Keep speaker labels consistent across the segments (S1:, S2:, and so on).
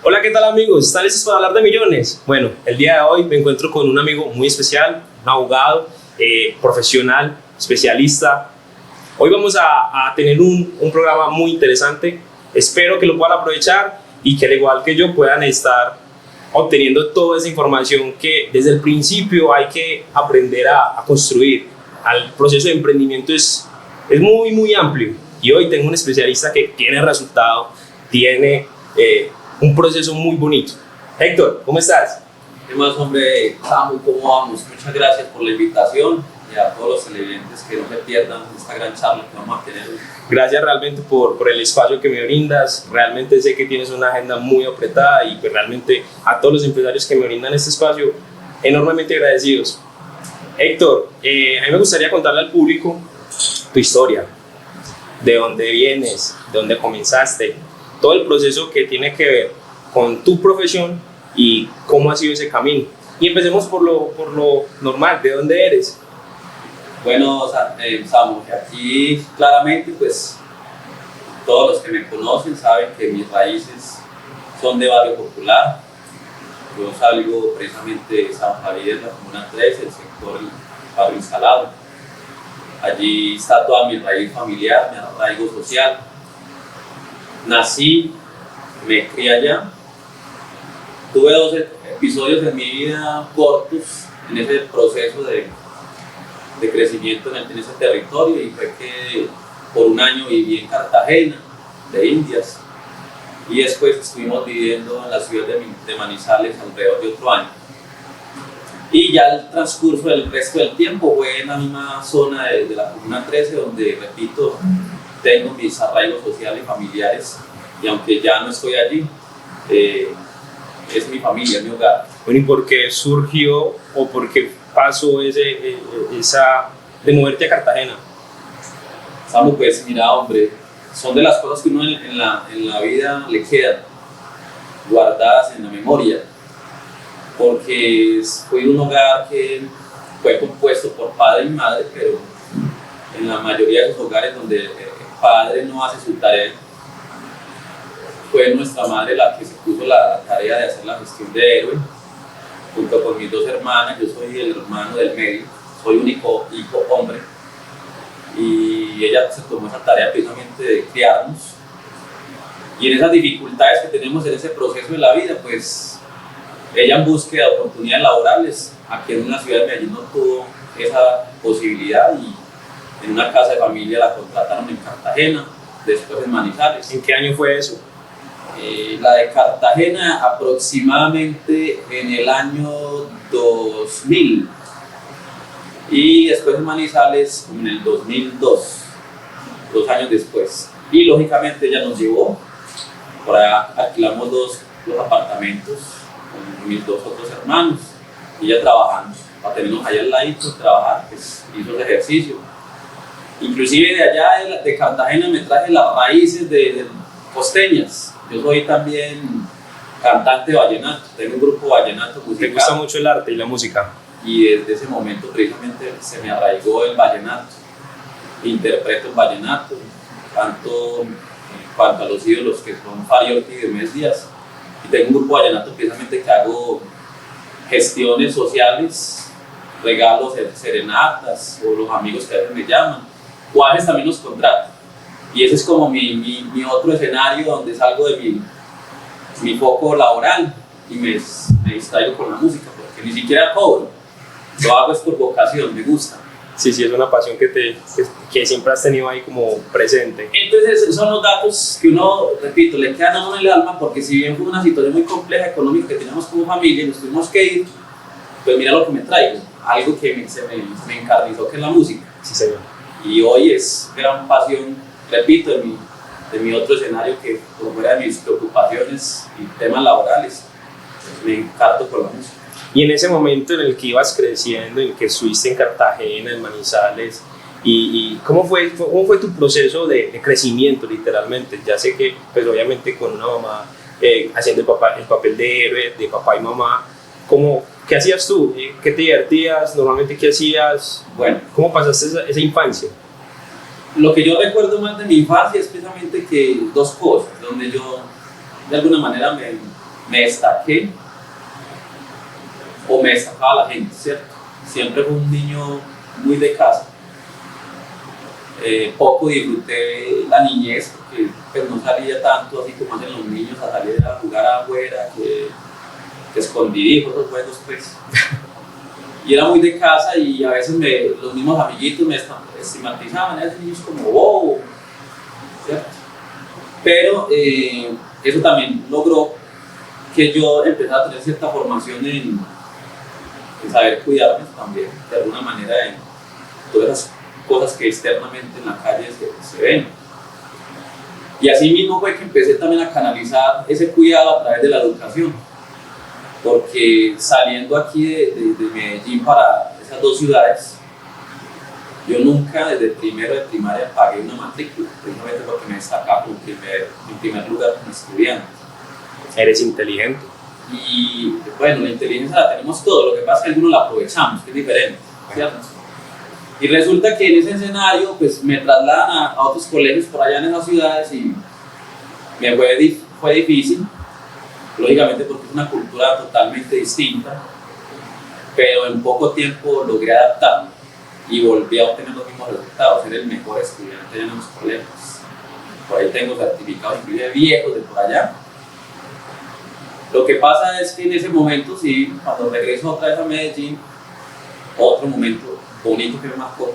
S1: Hola, ¿qué tal amigos? ¿Están listos para hablar de millones? Bueno, el día de hoy me encuentro con un amigo muy especial, un abogado, profesional, especialista. Hoy vamos a tener un programa muy interesante. Espero que lo puedan aprovechar y que al igual que yo puedan estar obteniendo toda esa información que desde el principio hay que aprender a construir. El proceso de emprendimiento es muy amplio y hoy tengo un especialista que tiene resultado, tiene un proceso muy bonito. Héctor, ¿cómo estás?
S2: ¿Qué más, hombre? Samu, ¿cómo vamos? Muchas gracias por la invitación y a todos los televidentes que no se pierdan esta gran charla que vamos a tener hoy.
S1: Gracias realmente por el espacio que me brindas. Realmente sé que tienes una agenda muy apretada y pues realmente a todos los empresarios que me brindan este espacio, enormemente agradecidos. Héctor, a mí me gustaría contarle al público tu historia, de dónde vienes, de dónde comenzaste, todo el proceso que tiene que ver con tu profesión y cómo ha sido ese camino. Y empecemos por lo normal, ¿de dónde eres?
S2: Bueno, Samu, aquí claramente pues todos los que me conocen saben que mis raíces son de Barrio Popular. Yo salgo precisamente de San Javier, la Comuna 13, el sector Barrio Instalado. Allí está toda mi raíz familiar, mi arraigo social. Nací, me crié allá. Tuve 12 episodios en mi vida cortos en ese proceso de crecimiento en ese territorio, y fue que por un año viví en Cartagena, de Indias, y después estuvimos viviendo en la ciudad de Manizales alrededor de otro año. Y ya el transcurso del resto del tiempo fue en la misma zona de la Comuna 13, donde, repito, tengo mis arraigos sociales y familiares, y aunque ya no estoy allí, es mi familia, es mi hogar.
S1: Bueno, ¿y por qué surgió o por qué pasó esa de moverte a Cartagena?
S2: Samu, pues mira, hombre, son de las cosas que uno en la vida le quedan guardadas en la memoria, porque fue un hogar que fue compuesto por padre y madre, pero en la mayoría de los hogares donde el padre no hace su tarea, fue nuestra madre la que se puso la tarea de hacer la gestión de héroe, junto con mis dos hermanas. Yo soy el hermano del medio, soy único hijo hombre, y ella se tomó esa tarea precisamente de criarnos. Y en esas dificultades que tenemos en ese proceso de la vida, pues ella, en búsqueda de oportunidades laborales, aquí en una ciudad de Medellín no tuvo esa posibilidad, y en una casa de familia la contrataron en Cartagena, después en Manizales.
S1: ¿En qué año fue eso?
S2: La de Cartagena aproximadamente en el año 2000, y después en Manizales en el 2002, 2 años después. Y lógicamente ella nos llevó, por allá alquilamos dos apartamentos con mis dos otros hermanos, y ella trabajando, para tenernos allá al ladito, trabajar, pues hizo el ejercicio. Inclusive de allá de Cartagena me traje las raíces de costeñas. Yo soy también cantante de vallenato, tengo un grupo vallenato musical.
S1: ¿Te gusta mucho el arte y la música?
S2: Y desde ese momento precisamente se me arraigó el vallenato. Interpreto el vallenato, canto en cuanto a los ídolos que son Fariolti y Diomedes Díaz. Y tengo un grupo vallenato precisamente que hago gestiones sociales, regalos, serenatas, o los amigos que a veces me llaman, o a veces también los contrato. Y ese es como mi otro escenario donde salgo de mi foco laboral y me distraigo con la música, porque ni siquiera cobro, lo hago es por vocación, me gusta.
S1: Sí, es una pasión que siempre has tenido ahí como presente.
S2: Entonces son los datos que uno, repito, le quedan a uno en el alma, porque si bien fue una situación muy compleja económica que teníamos como familia y nos tuvimos que ir, pues mira lo que me traigo, algo que se me encarnizó, que es la música.
S1: Sí, señor.
S2: Y hoy es gran pasión, repito, de mi otro escenario, que por fuera de mis preocupaciones y temas laborales, me encarto con la música.
S1: Y en ese momento en el que ibas creciendo, en que estuviste en Cartagena, en Manizales, y ¿cómo fue tu proceso de crecimiento literalmente? Ya sé que pues obviamente con una mamá haciendo el papel de héroe, de papá y mamá, ¿qué hacías tú? ¿Qué te divertías? ¿Normalmente qué hacías?
S2: Bueno,
S1: ¿cómo pasaste esa infancia?
S2: Lo que yo recuerdo más de mi infancia es precisamente que dos cosas, donde yo de alguna manera me destaqué o me destacaba la gente, ¿cierto? Siempre fui un niño muy de casa. Poco disfruté la niñez porque pues, no salía tanto así como hacen los niños a salir a jugar afuera, que escondidijos, esos juegos pues. Y era muy de casa y a veces los mismos amiguitos me estigmatizaban, esos niños como bobo, ¿cierto? Pero eso también logró que yo empezara a tener cierta formación en saber cuidarme también, de alguna manera, en todas esas cosas que externamente en la calle se ven. Y así mismo fue que empecé también a canalizar ese cuidado a través de la educación, porque saliendo aquí de Medellín para esas dos ciudades, yo nunca desde el primero de primaria pagué una matrícula, precisamente porque me destacaba en primer lugar como estudiante.
S1: Eres inteligente.
S2: Y bueno, la inteligencia la tenemos todo, lo que pasa es que algunos la aprovechamos, que es diferente, ¿cierto? Y resulta que en ese escenario pues me trasladan a otros colegios por allá en esas ciudades y me fue difícil, lógicamente porque es una cultura totalmente distinta, pero en poco tiempo logré adaptarme y volví a obtener los mismos resultados, ser el mejor estudiante en los colegios. Por ahí tengo certificados inclusive viejos de por allá. Lo que pasa es que en ese momento, sí, cuando regreso otra vez a Medellín, otro momento bonito que me marcó,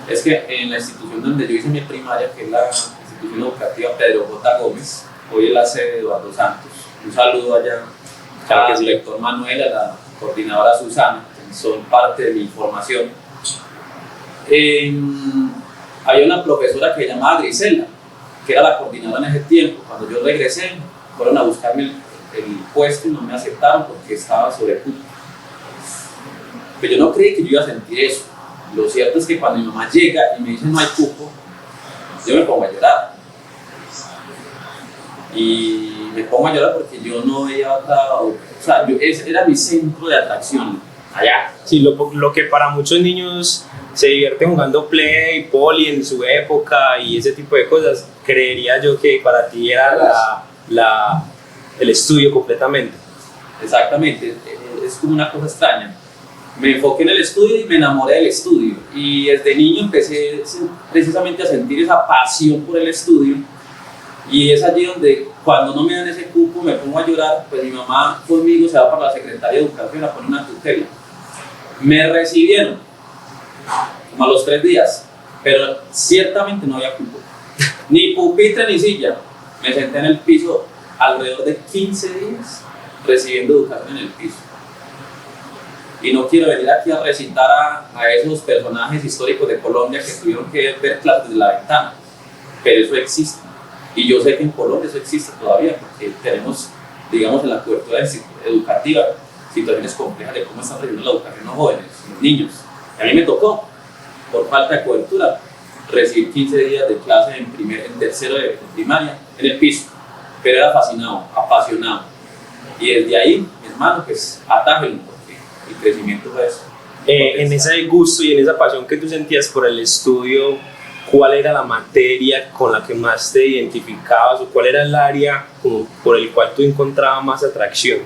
S2: es que en la institución donde yo hice mi primaria, que es la institución educativa Pedro J. Gómez, hoy es la sede de Eduardo Santos. Un saludo allá al director Manuel, a la coordinadora Susana, que son parte de mi formación. Había una profesora que se llamaba Grisela, que era la coordinadora en ese tiempo. Cuando yo regresé, fueron a buscarme el puesto y no me aceptaron porque estaba sobrecupo. Pero yo no creí que yo iba a sentir eso. Lo cierto es que cuando mi mamá llega y me dice no hay cupo, yo me pongo a llorar. Y me pongo a llorar porque yo no veía otra, o sea, ese era mi centro de atracción allá.
S1: Sí, lo que para muchos niños se divierten jugando play, poli en su época y ese tipo de cosas, creería yo que para ti era el estudio completamente.
S2: Exactamente, es como una cosa extraña. Me enfoqué en el estudio y me enamoré del estudio. Y desde niño empecé precisamente a sentir esa pasión por el estudio. Y es allí donde, cuando no me dan ese cupo, me pongo a llorar. Pues mi mamá conmigo se va para la Secretaría de Educación a poner una tutela. Me recibieron como a los 3 días, pero ciertamente no había cupo. Ni pupitre ni silla. Me senté en el piso alrededor de 15 días recibiendo educación en el piso. Y no quiero venir aquí a recitar a esos personajes históricos de Colombia que tuvieron que ver clases desde la ventana, pero eso existe. Y yo sé que en Colombia eso existe todavía, porque tenemos, digamos, en la cobertura educativa situaciones complejas de cómo están recibiendo la educación los jóvenes, los niños. Y a mí me tocó, por falta de cobertura, recibir 15 días de clase en tercero de primaria en el piso, pero era fascinado, apasionado. Y desde ahí, mi hermano, pues atájenlo, porque el crecimiento fue eso.
S1: En ese gusto y en esa pasión que tú sentías por el estudio, ¿cuál era la materia con la que más te identificabas o cuál era el área por el cual tú encontrabas más atracción?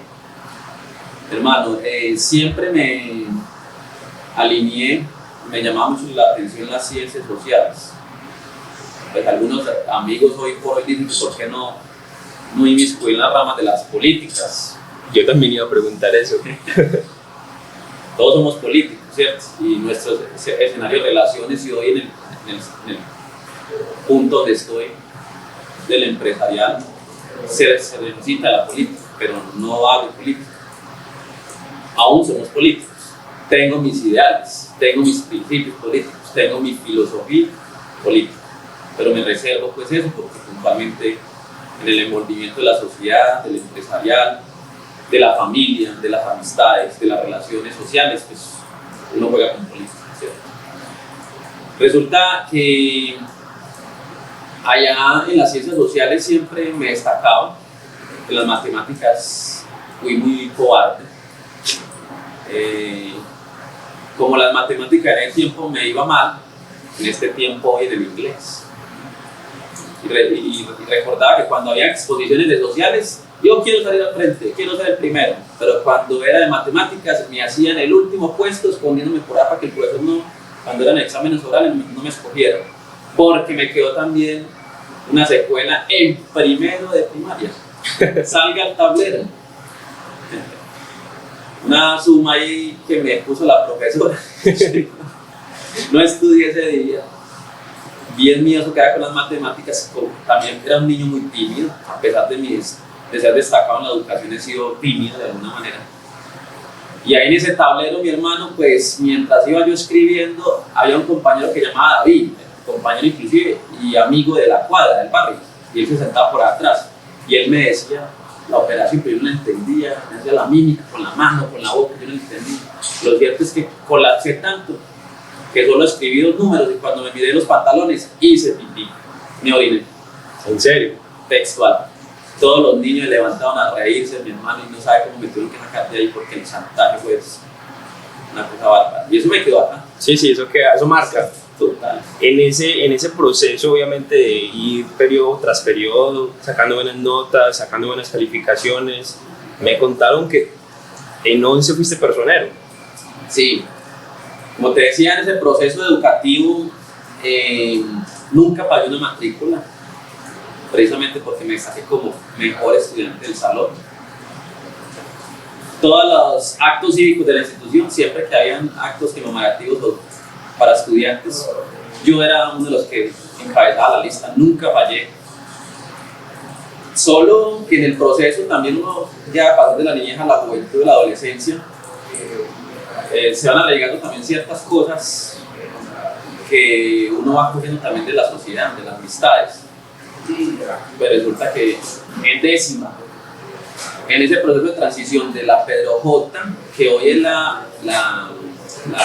S2: Hermano, siempre me alineé, me llamaba mucho la atención las ciencias sociales. Pues algunos amigos hoy por hoy dicen, ¿por qué no inmiscuí en las ramas de las políticas?
S1: Yo también iba a preguntar eso.
S2: Todos somos políticos, ¿cierto? Y nuestro escenario de relaciones, y hoy en el punto donde estoy del empresarial, se necesita la política, pero no hago política. Aún somos políticos. Tengo mis ideales, tengo mis principios políticos, tengo mi filosofía política, pero me reservo pues eso porque puntualmente en el envolvimiento de la sociedad, del empresarial, de la familia, de las amistades, de las relaciones sociales, pues uno juega con política, ¿cierto? Resulta que allá en las ciencias sociales siempre me destacaba, en las matemáticas fui muy cobarde. Como las matemáticas en ese tiempo me iba mal, en este tiempo hoy en el inglés. Y recordaba que cuando había exposiciones de sociales, yo quiero salir al frente, quiero ser el primero, pero cuando era de matemáticas me hacían el último puesto escondiéndome por ahí para que el profesor no, cuando eran exámenes orales no me escogiera, porque me quedó también una secuela en primero de primaria. Salga al tablero. Una suma ahí que me puso la profesora. No estudié ese día. Bien mío, eso queda con las matemáticas. También era un niño muy tímido, a pesar de ser destacado en la educación, he sido tímido de alguna manera. Y ahí en ese tablero, mi hermano, pues mientras iba yo escribiendo, había un compañero que llamaba David, compañero inclusive y amigo de la cuadra, del barrio, y él se sentaba por atrás. Y él me decía la operación, pero yo no la entendía, me hacía la mímica con la mano, con la boca, yo no la entendía. Lo cierto es que colapsé tanto que solo escribí 2 números y cuando me miré los pantalones hice pipí, me oriné.
S1: ¿En serio?
S2: Textual. Todos los niños se levantaban a reírse, mi hermano, y no sabe cómo me tuvieron que sacar de ahí porque el chantaje fue una cosa bárbara. Y eso me quedó acá.
S1: Sí, eso queda, eso marca.
S2: Total.
S1: En ese proceso, obviamente, de ir periodo tras periodo, sacando buenas notas, sacando buenas calificaciones, me contaron que en 11 fuiste personero.
S2: Sí, como te decía, en ese proceso educativo nunca pagué una matrícula, precisamente porque me destaqué como mejor estudiante del salón. Todos los actos cívicos de la institución, siempre que habían actos conmemorativos para estudiantes, yo era uno de los que encabezaba la lista, nunca fallé. Solo que en el proceso también uno ya a pasar de la niñez a la juventud, de la adolescencia, se van agregando también ciertas cosas que uno va cogiendo también de la sociedad, de las amistades. Pero resulta que en décima, en ese proceso de transición de la Pedro J, que hoy es la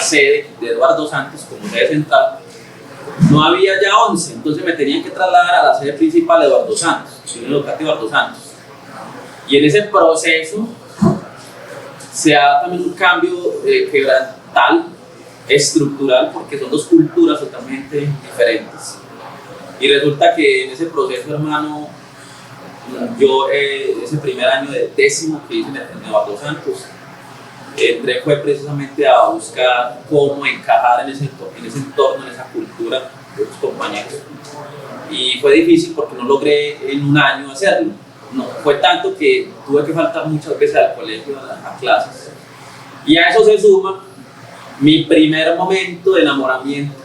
S2: sede de Eduardo Santos como sede central, no había ya 11, entonces me tenían que trasladar a la sede principal de Eduardo Santos, Unión Educativa Eduardo Santos. Y en ese proceso se da también un cambio quebrantal, estructural, porque son 2 culturas totalmente diferentes. Y resulta que en ese proceso, hermano, yo ese primer año de décimo que hice en Eduardo Santos, entré fue precisamente a buscar cómo encajar en ese entorno, en esa cultura de los compañeros. Y fue difícil porque no logré en un año hacerlo. No, fue tanto que tuve que faltar muchas veces al colegio, a clases. Y a eso se suma mi primer momento de enamoramiento,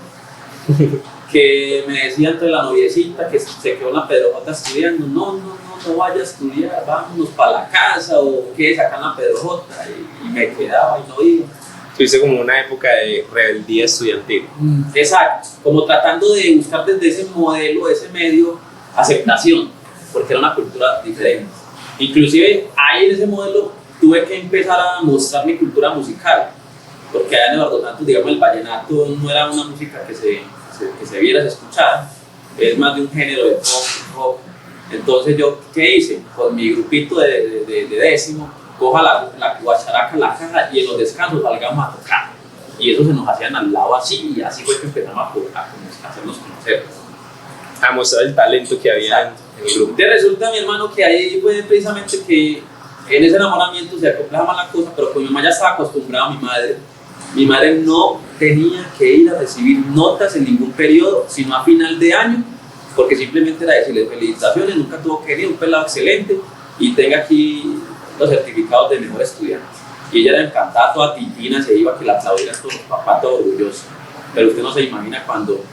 S2: que me decía entre la noviecita que se quedó en la Pedro J estudiando, no vaya a estudiar, vámonos para la casa o qué, sacan la Pedro J, y me quedaba y no iba.
S1: Tuviste como una época de rebeldía estudiantil.
S2: Exacto, como tratando de buscar desde ese modelo, ese medio, aceptación, porque era una cultura diferente. Inclusive ahí en ese modelo tuve que empezar a mostrar mi cultura musical, porque allá en Eduardo Santos, digamos, el vallenato no era una música que se viera, se escuchara, es más de un género de pop, rock. Entonces yo, ¿qué hice? Con mi grupito de décimo, coja la guacharaca, la caja, y en los descansos salgamos a tocar. Y eso se nos hacían al lado así, y así fue que empezamos a hacernos conocer.
S1: A mostrar el talento que había en el grupo.
S2: Te resulta, mi hermano, que ahí fue precisamente que en ese enamoramiento se acoplaba más la cosa, pero como mi mamá ya estaba acostumbrada a mi madre no tenía que ir a recibir notas en ningún periodo, sino a final de año, porque simplemente era decirle felicitaciones, nunca tuvo que ir, un pelado excelente, y tenga aquí los certificados de mejor estudiante. Y ella era encantada, toda titina, se iba a que la aplaudieran todos los papás, todo orgulloso. Pero usted no se imagina cuando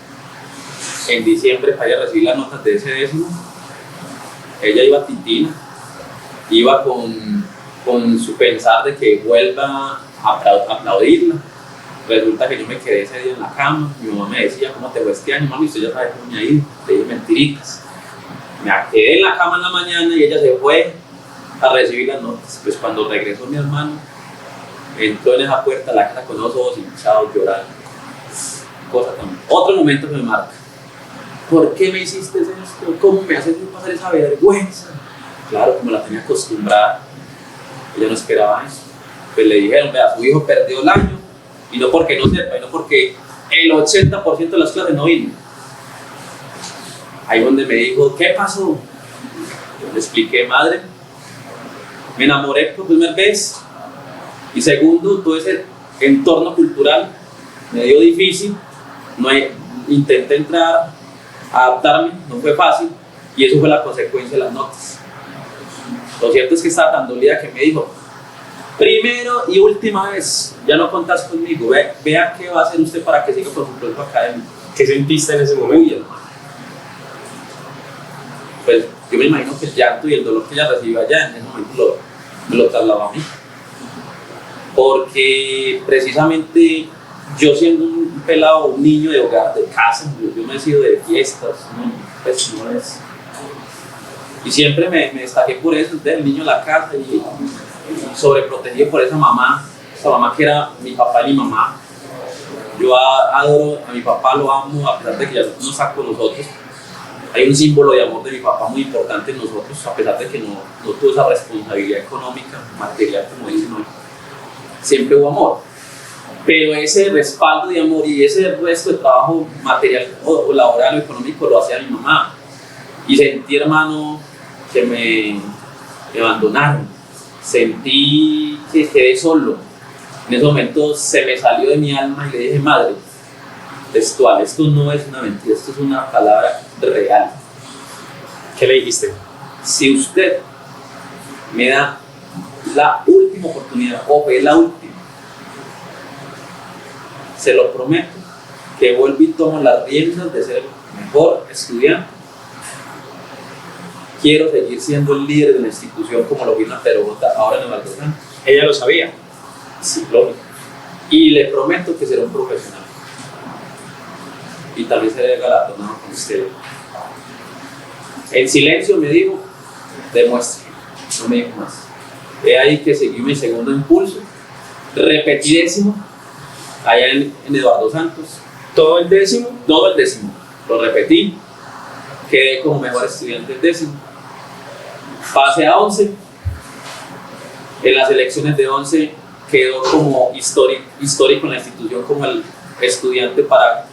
S2: en diciembre para ir a recibir las notas de ese décimo, ella iba titina, iba con su pensar de que vuelva a aplaudirla. Resulta que yo me quedé ese día en la cama, mi mamá me decía, ¿cómo te fue este año, mami? Usted ya sabe cómo me ha ido. Le dije mentiritas. Me quedé en la cama en la mañana y ella se fue a recibir las notas. Pues cuando regresó mi hermano, entró en esa puerta, la casa con los ojos hinchados, llorando. Cosa también. Otro momento que me marca. ¿Por qué me hiciste esto? ¿Cómo me haces pasar esa vergüenza? Claro, como la tenía acostumbrada, ella no esperaba eso. Pues le dijeron, vea, su hijo perdió el año, y no porque no sepa, sino porque el 80% de las clases no vino. Ahí donde me dijo, ¿qué pasó? Yo le expliqué, madre, Me enamoré por primera vez y segundo, todo ese entorno cultural me dio difícil, intenté entrar, adaptarme, no fue fácil y eso fue la consecuencia de las notas. Lo cierto es que estaba tan dolida que me dijo, primero y última vez, ya no contás conmigo, vea qué va a hacer usted para que siga por su proceso académico.
S1: ¿Qué sentiste en ese momento?
S2: Uy, hermano. Pues yo me imagino que el llanto y el dolor que ella recibió allá en ese momento me lo trasladó a mí. Porque precisamente yo siendo un pelado, un niño de hogar, de casa, yo me he sido de fiestas, ¿no? Pues no es. Y siempre me destaqué por eso, del niño en la casa y sobreprotegido por esa mamá que era mi papá y mi mamá. Yo adoro a mi papá, lo amo, a pesar de que ya no está con nosotros. Hay un símbolo de amor de mi papá muy importante en nosotros, a pesar de que no tuvo esa responsabilidad económica, material, como dicen hoy. Siempre hubo amor. Pero ese respaldo de amor y ese resto de trabajo material o laboral o económico lo hacía mi mamá. Y sentí, hermano, que me abandonaron. Sentí que quedé solo. En ese momento se me salió de mi alma y le dije, madre, textual, esto no es una mentira, esto es una palabra real.
S1: ¿Qué le dijiste?
S2: Si usted me da la última oportunidad, o es la última, se lo prometo que vuelvo y tomo las riendas de ser el mejor estudiante. Quiero seguir siendo el líder de la institución como lo vi en la Perogota, ahora en el Valdezano.
S1: ¿Ella lo sabía?
S2: Sí, lógico. Y le prometo que seré un profesional. Y también seré galardonado con usted. En silencio me dijo, demuestre. No me dijo más. He ahí que seguí mi segundo impulso. Repetí décimo, allá en Eduardo Santos.
S1: ¿Todo el décimo?
S2: Todo el décimo. Lo repetí. Quedé como mejor estudiante del décimo. Pasé a 11. En las elecciones de 11 quedó como histórico en la institución como el estudiante para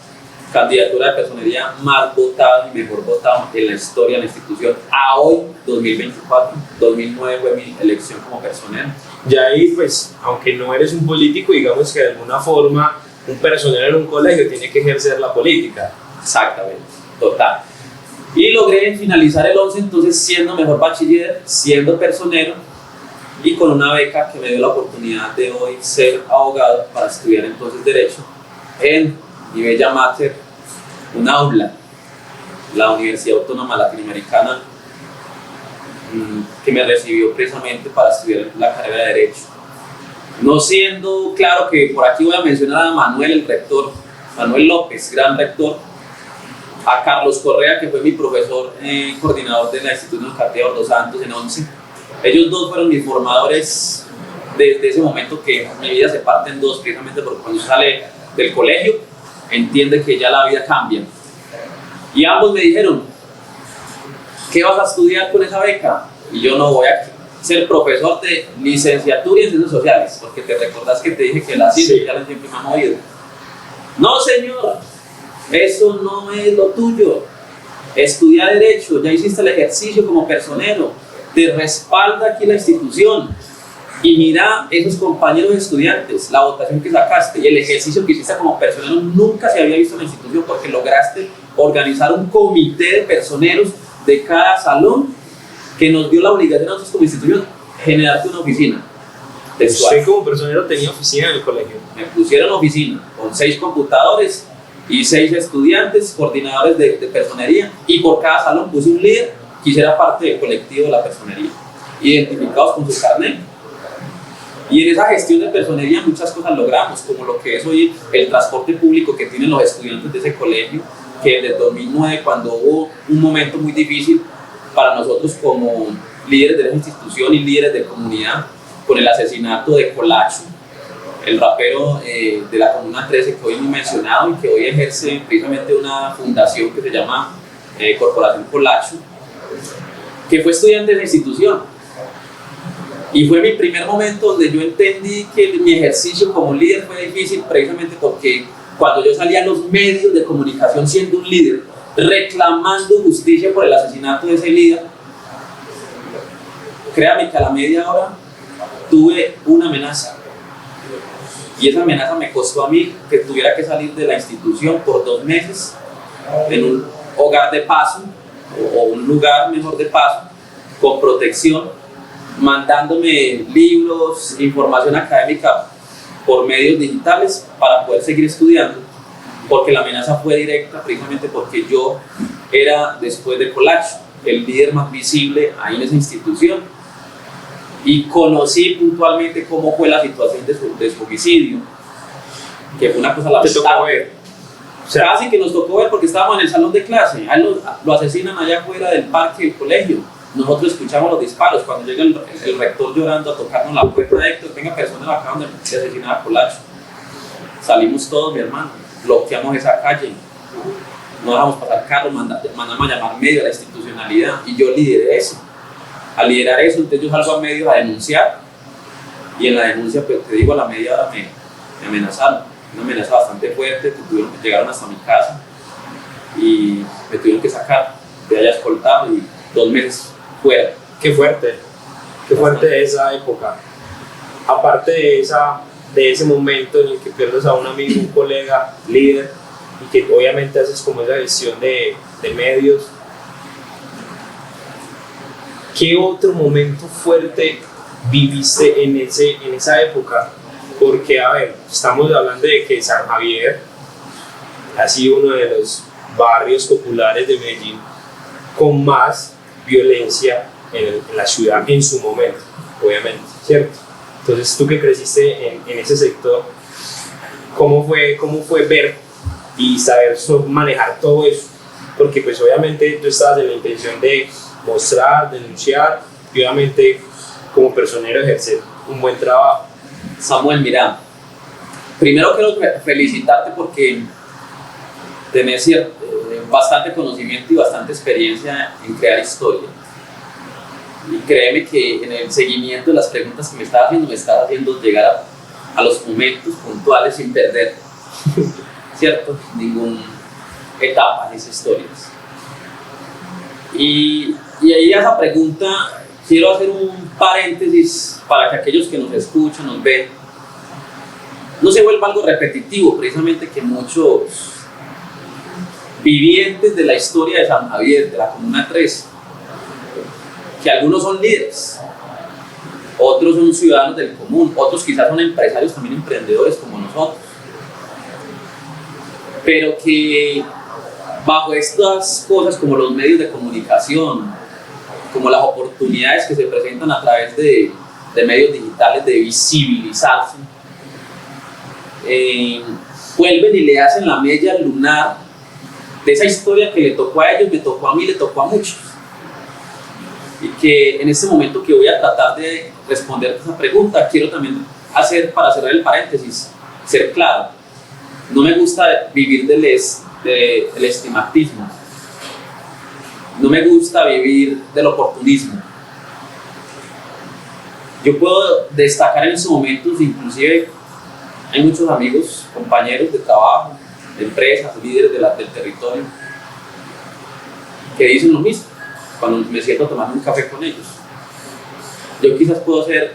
S2: candidatura de personería más votado y mejor votado en la historia de la institución. A hoy, 2024, 2009 fue mi elección como personero.
S1: Ya ahí, pues, aunque no eres un político, digamos que de alguna forma un personero en un colegio tiene que ejercer la política.
S2: Exactamente, total. Y logré finalizar el 11, entonces siendo mejor bachiller, siendo personero y con una beca que me dio la oportunidad de hoy ser abogado para estudiar entonces Derecho en mi bella máter, un aula, la Universidad Autónoma Latinoamericana, que me recibió precisamente para estudiar la carrera de Derecho. No siendo claro que por aquí voy a mencionar a Manuel, el rector, Manuel López, gran rector, a Carlos Correa, que fue mi profesor coordinador de la institución educativa Eduardo Santos en 11. Ellos dos fueron mis formadores desde ese momento que mi vida se parte en dos, precisamente porque cuando sale del colegio entiende que ya la vida cambia. Y ambos me dijeron, ¿qué vas a estudiar con esa beca? Y yo no voy a ser profesor de licenciatura en ciencias sociales, porque te recordás que te dije que las ciencias sociales siempre me han movido. No, señor, eso no es lo tuyo. Estudia Derecho, ya hiciste el ejercicio como personero, te respalda aquí la institución. Y mira esos compañeros estudiantes, la votación que sacaste y el ejercicio que hiciste como personero nunca se había visto en la institución porque lograste organizar un comité de personeros de cada salón que nos dio la obligación a nosotros como institución generarte una oficina.
S1: ¿Usted como personero tenía oficina en el colegio?
S2: Me pusieron oficina con 6 computadores y 6 estudiantes, coordinadores de personería, y por cada salón puse un líder que hiciera parte del colectivo de la personería, identificados con su carnet. Y en esa gestión de personería muchas cosas logramos, como lo que es hoy el transporte público que tienen los estudiantes de ese colegio, que desde 2009, cuando hubo un momento muy difícil para nosotros como líderes de la institución y líderes de comunidad, con el asesinato de Colacho, el rapero de la Comuna 13, que hoy muy mencionado y que hoy ejerce precisamente una fundación que se llama Corporación Colacho, que fue estudiante de la institución. Y fue mi primer momento donde yo entendí que mi ejercicio como líder fue difícil, precisamente porque cuando yo salía a los medios de comunicación siendo un líder, reclamando justicia por el asesinato de ese líder, Créame que a la media hora tuve una amenaza. Y esa amenaza me costó a mí que tuviera que salir de la institución por 2 meses en un hogar de paso, o un lugar mejor de paso, con protección, mandándome libros, información académica por medios digitales para poder seguir estudiando, porque la amenaza fue directa precisamente porque yo era, después de Colapso, el líder más visible ahí en esa institución, y conocí puntualmente cómo fue la situación de su homicidio, que fue una cosa
S1: Te tocó ver.
S2: O sea, casi que nos tocó ver porque estábamos en el salón de clase, a él lo asesinan allá afuera del parque del colegio. Nosotros escuchamos los disparos, cuando llega el rector llorando a tocarnos la puerta de Héctor, venga, personas acaban de asesinar a Colapso. Salimos todos, mi hermano, bloqueamos esa calle, no dejamos pasar carros, mandamos a llamar medio a la institucionalidad, y yo lideré eso. Al liderar eso, entonces yo salgo a medios a denunciar, y en la denuncia, pues te digo, a la media hora me amenazaron, una amenaza bastante fuerte, que llegaron hasta mi casa y me tuvieron que sacar, de allá escoltado y 2 meses fuera.
S1: Qué fuerte esa época. Aparte de ese momento en el que pierdes a un amigo, un colega, líder, y que obviamente haces como esa gestión de medios, ¿qué otro momento fuerte viviste en esa época? Porque, a ver, estamos hablando de que San Javier ha sido uno de los barrios populares de Medellín con más violencia en la ciudad en su momento, obviamente, ¿cierto? Entonces, tú que creciste en ese sector, ¿cómo fue ver y saber manejar todo eso? Porque pues obviamente tú estabas en la intención de mostrar, denunciar y obviamente como personero ejercer un buen trabajo.
S2: Samuel, mira, primero quiero felicitarte porque tenés bastante conocimiento y bastante experiencia en crear historia. Y créeme que en el seguimiento de las preguntas que me estás haciendo llegar a los momentos puntuales sin perder, ¿cierto? Ninguna etapa en esas historias. Y ahí a esa pregunta quiero hacer un paréntesis para que aquellos que nos escuchan, nos ven, no se vuelva algo repetitivo, precisamente que muchos vivientes de la historia de San Javier, de la Comuna 3, que algunos son líderes, otros son ciudadanos del común, otros quizás son empresarios, también emprendedores como nosotros, pero que bajo estas cosas como los medios de comunicación, como las oportunidades que se presentan a través de medios digitales de visibilizarse, vuelven y le hacen la media lunar de esa historia que le tocó a ellos, me tocó a mí, le tocó a muchos. Y que en este momento que voy a tratar de responder esa pregunta, quiero también hacer, para cerrar el paréntesis, ser claro. No me gusta vivir del estigmatismo. No me gusta vivir del oportunismo. Yo puedo destacar en esos momentos, inclusive hay muchos amigos, compañeros de trabajo, de empresas, líderes del territorio, que dicen lo mismo cuando me siento a tomar un café con ellos. Yo quizás puedo ser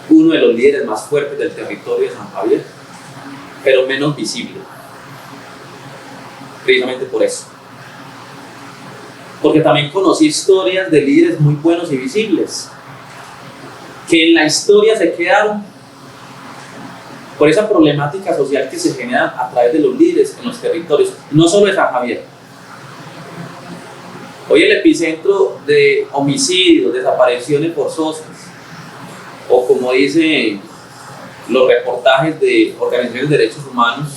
S2: uno de los líderes más fuertes del territorio de San Javier, pero menos visible, precisamente por eso. Porque también conocí historias de líderes muy buenos y visibles, que en la historia se quedaron por esa problemática social que se genera a través de los líderes en los territorios, no solo de San Javier. Hoy el epicentro de homicidios, desapariciones forzosas, o como dicen los reportajes de organizaciones de derechos humanos,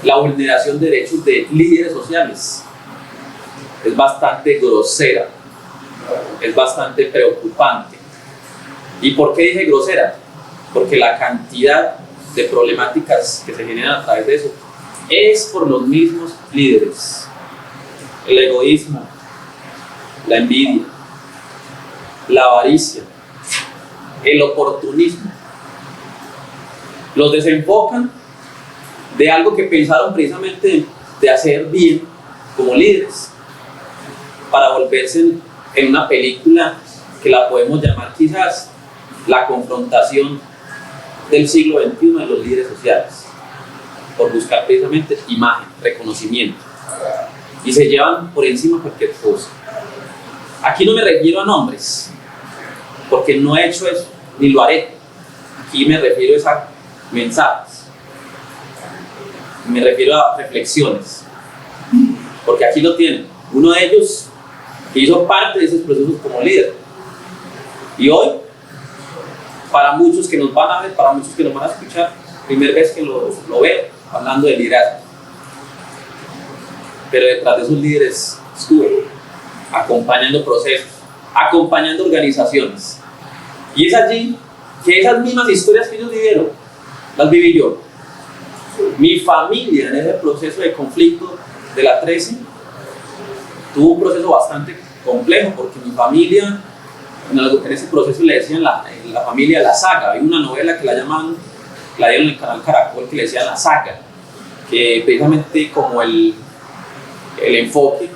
S2: la vulneración de derechos de líderes sociales, es bastante grosera, es bastante preocupante. ¿Y por qué dije grosera? Porque la cantidad de problemáticas que se generan a través de eso es por los mismos líderes. El egoísmo, la envidia, la avaricia, el oportunismo. Los desenfocan de algo que pensaron precisamente de hacer bien como líderes, para volverse en una película que la podemos llamar quizás la confrontación del siglo XXI de los líderes sociales, por buscar precisamente imagen, reconocimiento, y se llevan por encima cualquier cosa. Aquí no me refiero a nombres, porque no he hecho eso, ni lo haré. Aquí me refiero a mensajes, me refiero a reflexiones, porque aquí lo tienen. Uno de ellos que hizo parte de esos procesos como líder, y hoy, para muchos que nos van a ver, para muchos que nos van a escuchar, primera vez que lo veo hablando de liderazgo. Pero detrás de esos líderes estuve acompañando procesos, acompañando organizaciones. Y es allí que esas mismas historias que ellos vivieron, las viví yo. Mi familia en ese proceso de conflicto de la 13 tuvo un proceso bastante complejo, porque mi familia en ese proceso le decían la familia la saga. Hay una novela que la llaman, la dieron en el canal Caracol, que le decían la saga, que precisamente como el enfoque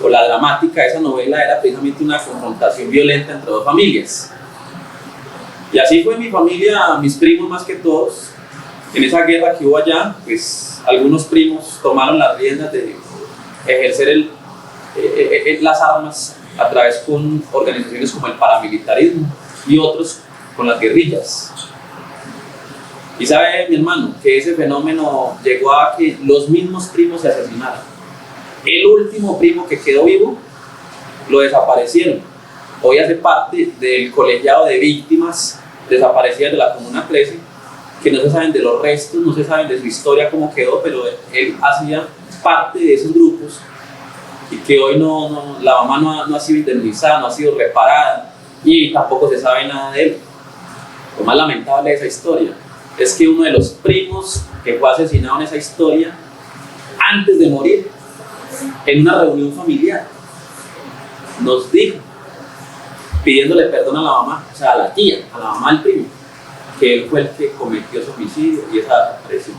S2: o la dramática de esa novela era precisamente una confrontación violenta entre dos familias. Y así fue mi familia, mis primos más que todos. En esa guerra que hubo allá, pues algunos primos tomaron las riendas de ejercer las armas a través con organizaciones como el paramilitarismo y otros con las guerrillas. Y sabe, mi hermano, que ese fenómeno llegó a que los mismos primos se asesinaran. El último primo que quedó vivo lo desaparecieron. Hoy hace parte del colegiado de víctimas desaparecidas de la Comuna 13, que no se saben de los restos, no se saben de su historia, cómo quedó, pero él hacía parte de esos grupos, y que hoy la mamá no ha sido indemnizada, no ha sido reparada, y tampoco se sabe nada de él. Lo más lamentable de esa historia es que uno de los primos que fue asesinado en esa historia, antes de morir, en una reunión familiar, nos dijo, pidiéndole perdón a la mamá, o sea, a la tía, a la mamá del primo, que él fue el que cometió ese homicidio y esa desaparición.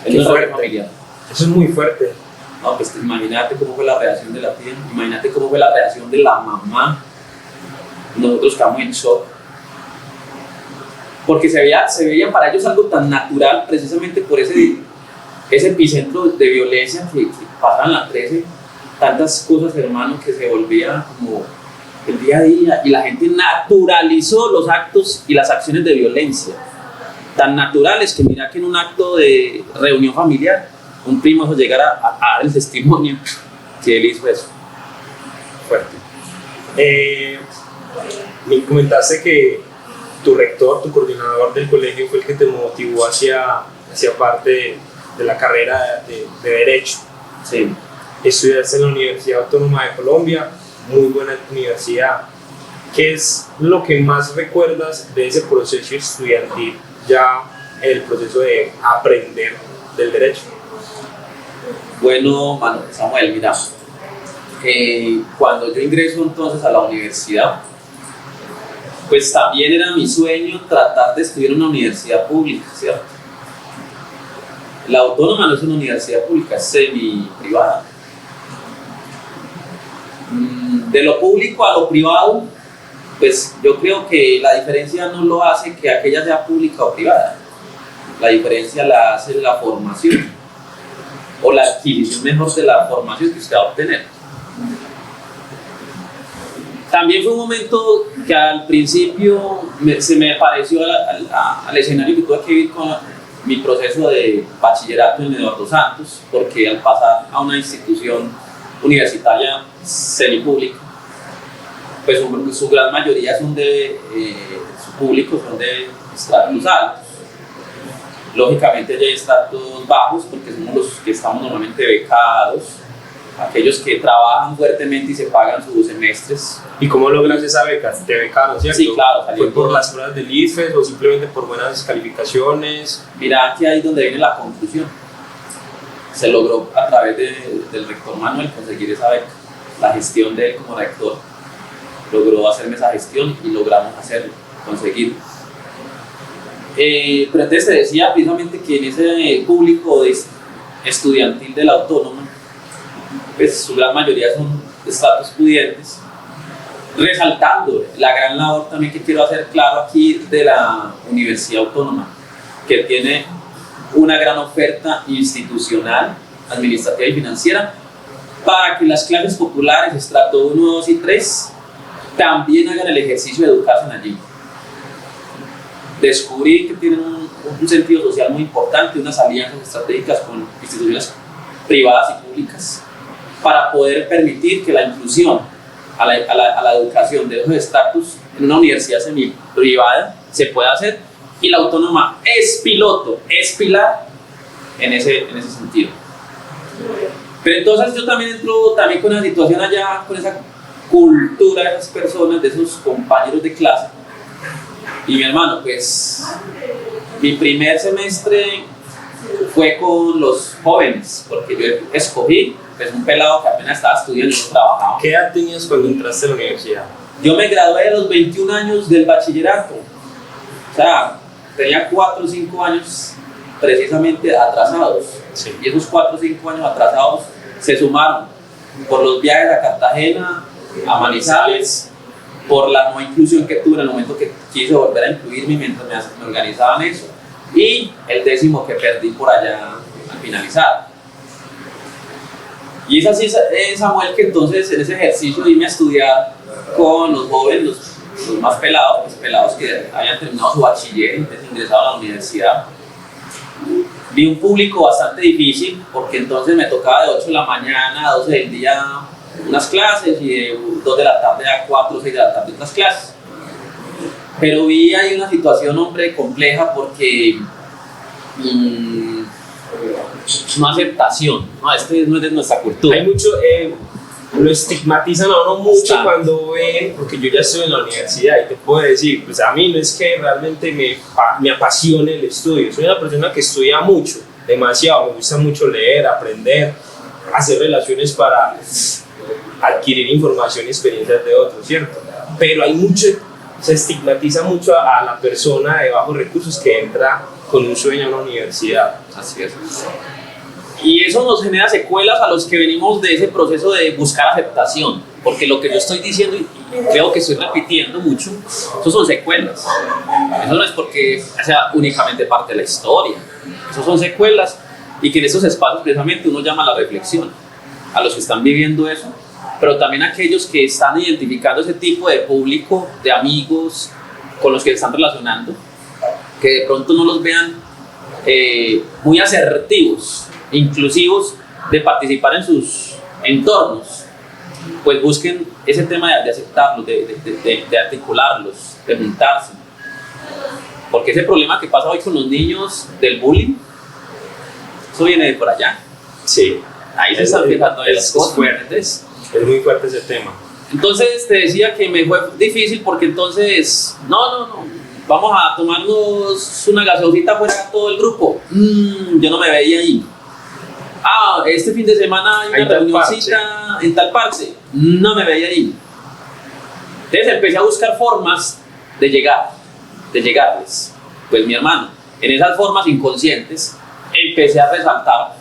S1: Qué fuerte. Eso es muy fuerte.
S2: No, pues imagínate cómo fue la reacción de la tía, imagínate cómo fue la reacción de la mamá. Nosotros quedamos en shock, porque se veía para ellos algo tan natural, precisamente por ese epicentro de violencia que pasaban la 13, tantas cosas, hermano, que se volvía como el día a día, y la gente naturalizó los actos y las acciones de violencia, tan naturales que mira que en un acto de reunión familiar, un primo llegara a dar el testimonio que él hizo eso.
S1: Fuerte. Me comentaste que tu rector, tu coordinador del colegio fue el que te motivó hacia parte de la carrera de Derecho.
S2: Sí.
S1: Estudiaste en la Universidad Autónoma de Colombia, muy buena universidad. ¿Qué es lo que más recuerdas de ese proceso estudiantil, ya el proceso de aprender del derecho?
S2: Bueno, Samuel, mira, cuando yo ingreso entonces a la universidad, pues también era mi sueño tratar de estudiar en una universidad pública, ¿cierto? La Autónoma no es una universidad pública, es semi-privada. De lo público a lo privado, pues yo creo que la diferencia no lo hace que aquella sea pública o privada. La diferencia la hace la formación, o la adquisición mejor de la formación que usted va a obtener. También fue un momento que al principio se me pareció al escenario que tuve que vivir con mi proceso de bachillerato en Eduardo Santos, porque al pasar a una institución universitaria semipública, pues su gran mayoría son su público son de estratos altos. Lógicamente ya hay estratos bajos, porque somos los que estamos normalmente becados, aquellos que trabajan fuertemente y se pagan sus semestres.
S1: ¿Y cómo logras esa beca? ¿Te becaron, cierto?
S2: Sí, claro.
S1: ¿Fue por las pruebas del IFES o simplemente por buenas calificaciones?
S2: Mira, que ahí es donde viene la conclusión. Se logró a través del rector Manuel conseguir esa beca. La gestión de él como rector logró hacerme esa gestión y logramos conseguirlo. Pero entonces te decía precisamente que en ese público estudiantil de la Autónoma, pues su gran mayoría son estratos pudientes, resaltando la gran labor también que quiero hacer claro aquí de la Universidad Autónoma, que tiene una gran oferta institucional, administrativa y financiera para que las clases populares, estrato 1, 2 y 3, también hagan el ejercicio de educarse allí. Descubrí que tienen un sentido social muy importante, unas alianzas estratégicas con instituciones privadas y públicas para poder permitir que la inclusión a la educación de esos estratos en una universidad semi-privada se pueda hacer, y la autónoma es piloto, es pilar en ese sentido. Pero entonces yo también entro también con una situación allá, con esa cultura de esas personas, de esos compañeros de clase. Y mi hermano, pues mi primer semestre fue con los jóvenes, porque yo escogí pues, un pelado que apenas estaba estudiando y no trabajaba.
S1: ¿Qué edad tenías cuando entraste a la universidad?
S2: Yo me gradué a los 21 años del bachillerato. O sea, tenía 4 o 5 años precisamente atrasados.
S1: Sí.
S2: Y esos 4 o 5 años atrasados se sumaron por los viajes a Cartagena, a Manizales, por la no inclusión que tuve en el momento que quise volver a incluirme mientras me organizaban eso, y el 10º que perdí por allá al finalizar. Y es así, Samuel, que entonces en ese ejercicio vine a estudiar con los jóvenes, los más pelados, los pelados que habían terminado su bachiller y entonces ingresaban a la universidad. Vi un público bastante difícil, porque entonces me tocaba de 8 de la mañana a 12 del día unas clases y de 2 de la tarde a 4 o 6 de la tarde otras clases. Pero vi ahí una situación, hombre, compleja, porque no aceptación, no, este no es de nuestra cultura.
S1: Hay mucho, lo estigmatizan a uno mucho
S2: Bastante.
S1: Cuando ven, porque yo ya estoy en la universidad y te puedo decir, pues a mí no es que realmente me apasione el estudio, soy una persona que estudia mucho, demasiado, me gusta mucho leer, aprender, hacer relaciones para adquirir información y experiencias de otros, ¿cierto? Pero hay mucho, se estigmatiza mucho a la persona de bajos recursos que entra con un sueño a una universidad.
S2: Así es. Y eso nos genera secuelas a los que venimos de ese proceso de buscar aceptación, porque lo que yo estoy diciendo y creo que estoy repitiendo mucho, eso son secuelas. Eso no es porque sea únicamente parte de la historia, eso son secuelas, y que en esos espacios precisamente uno llama a la reflexión, a los que están viviendo eso, pero también a aquellos que están identificando ese tipo de público, de amigos con los que se están relacionando, que de pronto no los vean muy asertivos, inclusivos, de participar en sus entornos, pues busquen ese tema de aceptarlos, de articularlos, de juntarse. Porque ese problema que pasa hoy con los niños del bullying, eso viene de por allá.
S1: Sí.
S2: Ahí se están fijando de las cosas.
S1: Es muy fuerte ese tema.
S2: Entonces te decía que me fue difícil porque entonces, no, vamos a tomarnos una gaseosita fuera todo el grupo. Yo no me veía ahí. Este fin de semana hay una reunioncita en tal parche. No me veía ahí. Entonces empecé a buscar formas de llegarles. Pues mi hermano, en esas formas inconscientes, empecé a resaltar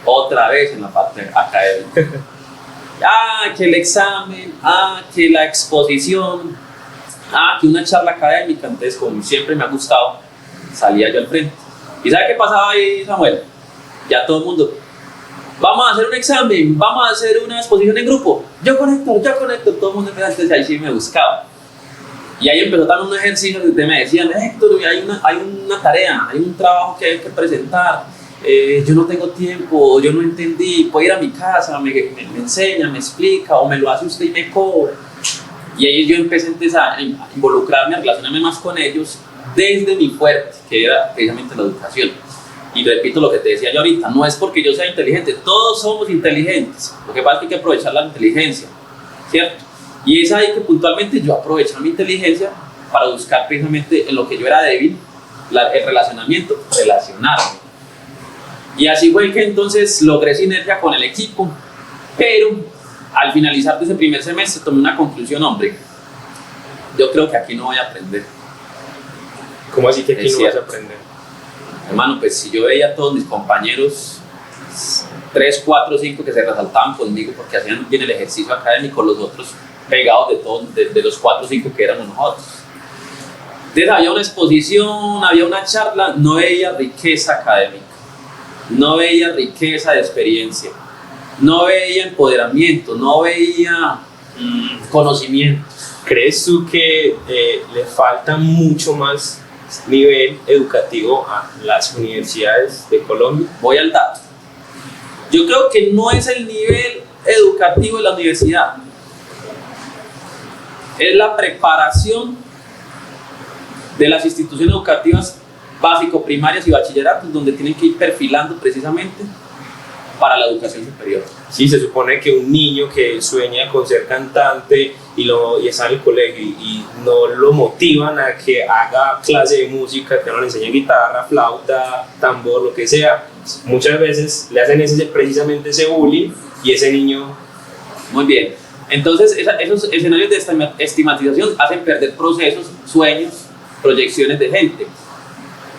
S2: otra vez en la parte académica. Que el examen, que la exposición, que una charla académica. Entonces, como siempre me ha gustado, salía yo al frente. ¿Y sabe qué pasaba ahí, Samuel? Ya todo el mundo, vamos a hacer un examen, vamos a hacer una exposición en grupo. Yo conecto, todo el mundo entonces ahí sí me buscaba. Y ahí empezó también un ejercicio donde me decían, Héctor, hay una tarea, hay un trabajo que hay que presentar. Yo no tengo tiempo, yo no entendí, puedo ir a mi casa, me enseña, me explica, o me lo hace usted y me cobra. Y ahí yo empecé a involucrarme, a relacionarme más con ellos desde mi fuerte, que era precisamente la educación. Y repito lo que te decía yo ahorita, no es porque yo sea inteligente, todos somos inteligentes, lo que pasa es que hay que aprovechar la inteligencia, ¿cierto? Y es ahí que puntualmente yo aprovecho mi inteligencia para buscar precisamente en lo que yo era débil, el relacionamiento, relacionarme. Y así fue que entonces logré sinergia con el equipo, pero al finalizar de ese primer semestre tomé una conclusión, hombre, yo creo que aquí no voy a aprender.
S1: ¿Cómo así que aquí no vas a aprender?
S2: Hermano, pues si yo veía a todos mis compañeros, 3, 4, 5 que se resaltaban conmigo porque hacían bien el ejercicio académico, los otros pegados de todos, de los 4 o 5 que éramos nosotros. Entonces había una exposición, había una charla, no veía riqueza académica, no veía riqueza de experiencia, no veía empoderamiento, no veía conocimiento.
S1: ¿Crees tú que le falta mucho más nivel educativo a las universidades de Colombia?
S2: Voy al dato. Yo creo que no es el nivel educativo de la universidad, es la preparación de las instituciones educativas básico, primarias y bachilleratos, donde tienen que ir perfilando precisamente para la educación superior.
S1: Sí, se supone que un niño que sueña con ser cantante y está en el colegio y no lo motivan a que haga clase de música, que no le enseñen guitarra, flauta, tambor, lo que sea, muchas veces le hacen precisamente ese bullying y ese niño...
S2: Muy bien. Entonces, esos escenarios de estigmatización hacen perder procesos, sueños, proyecciones de gente.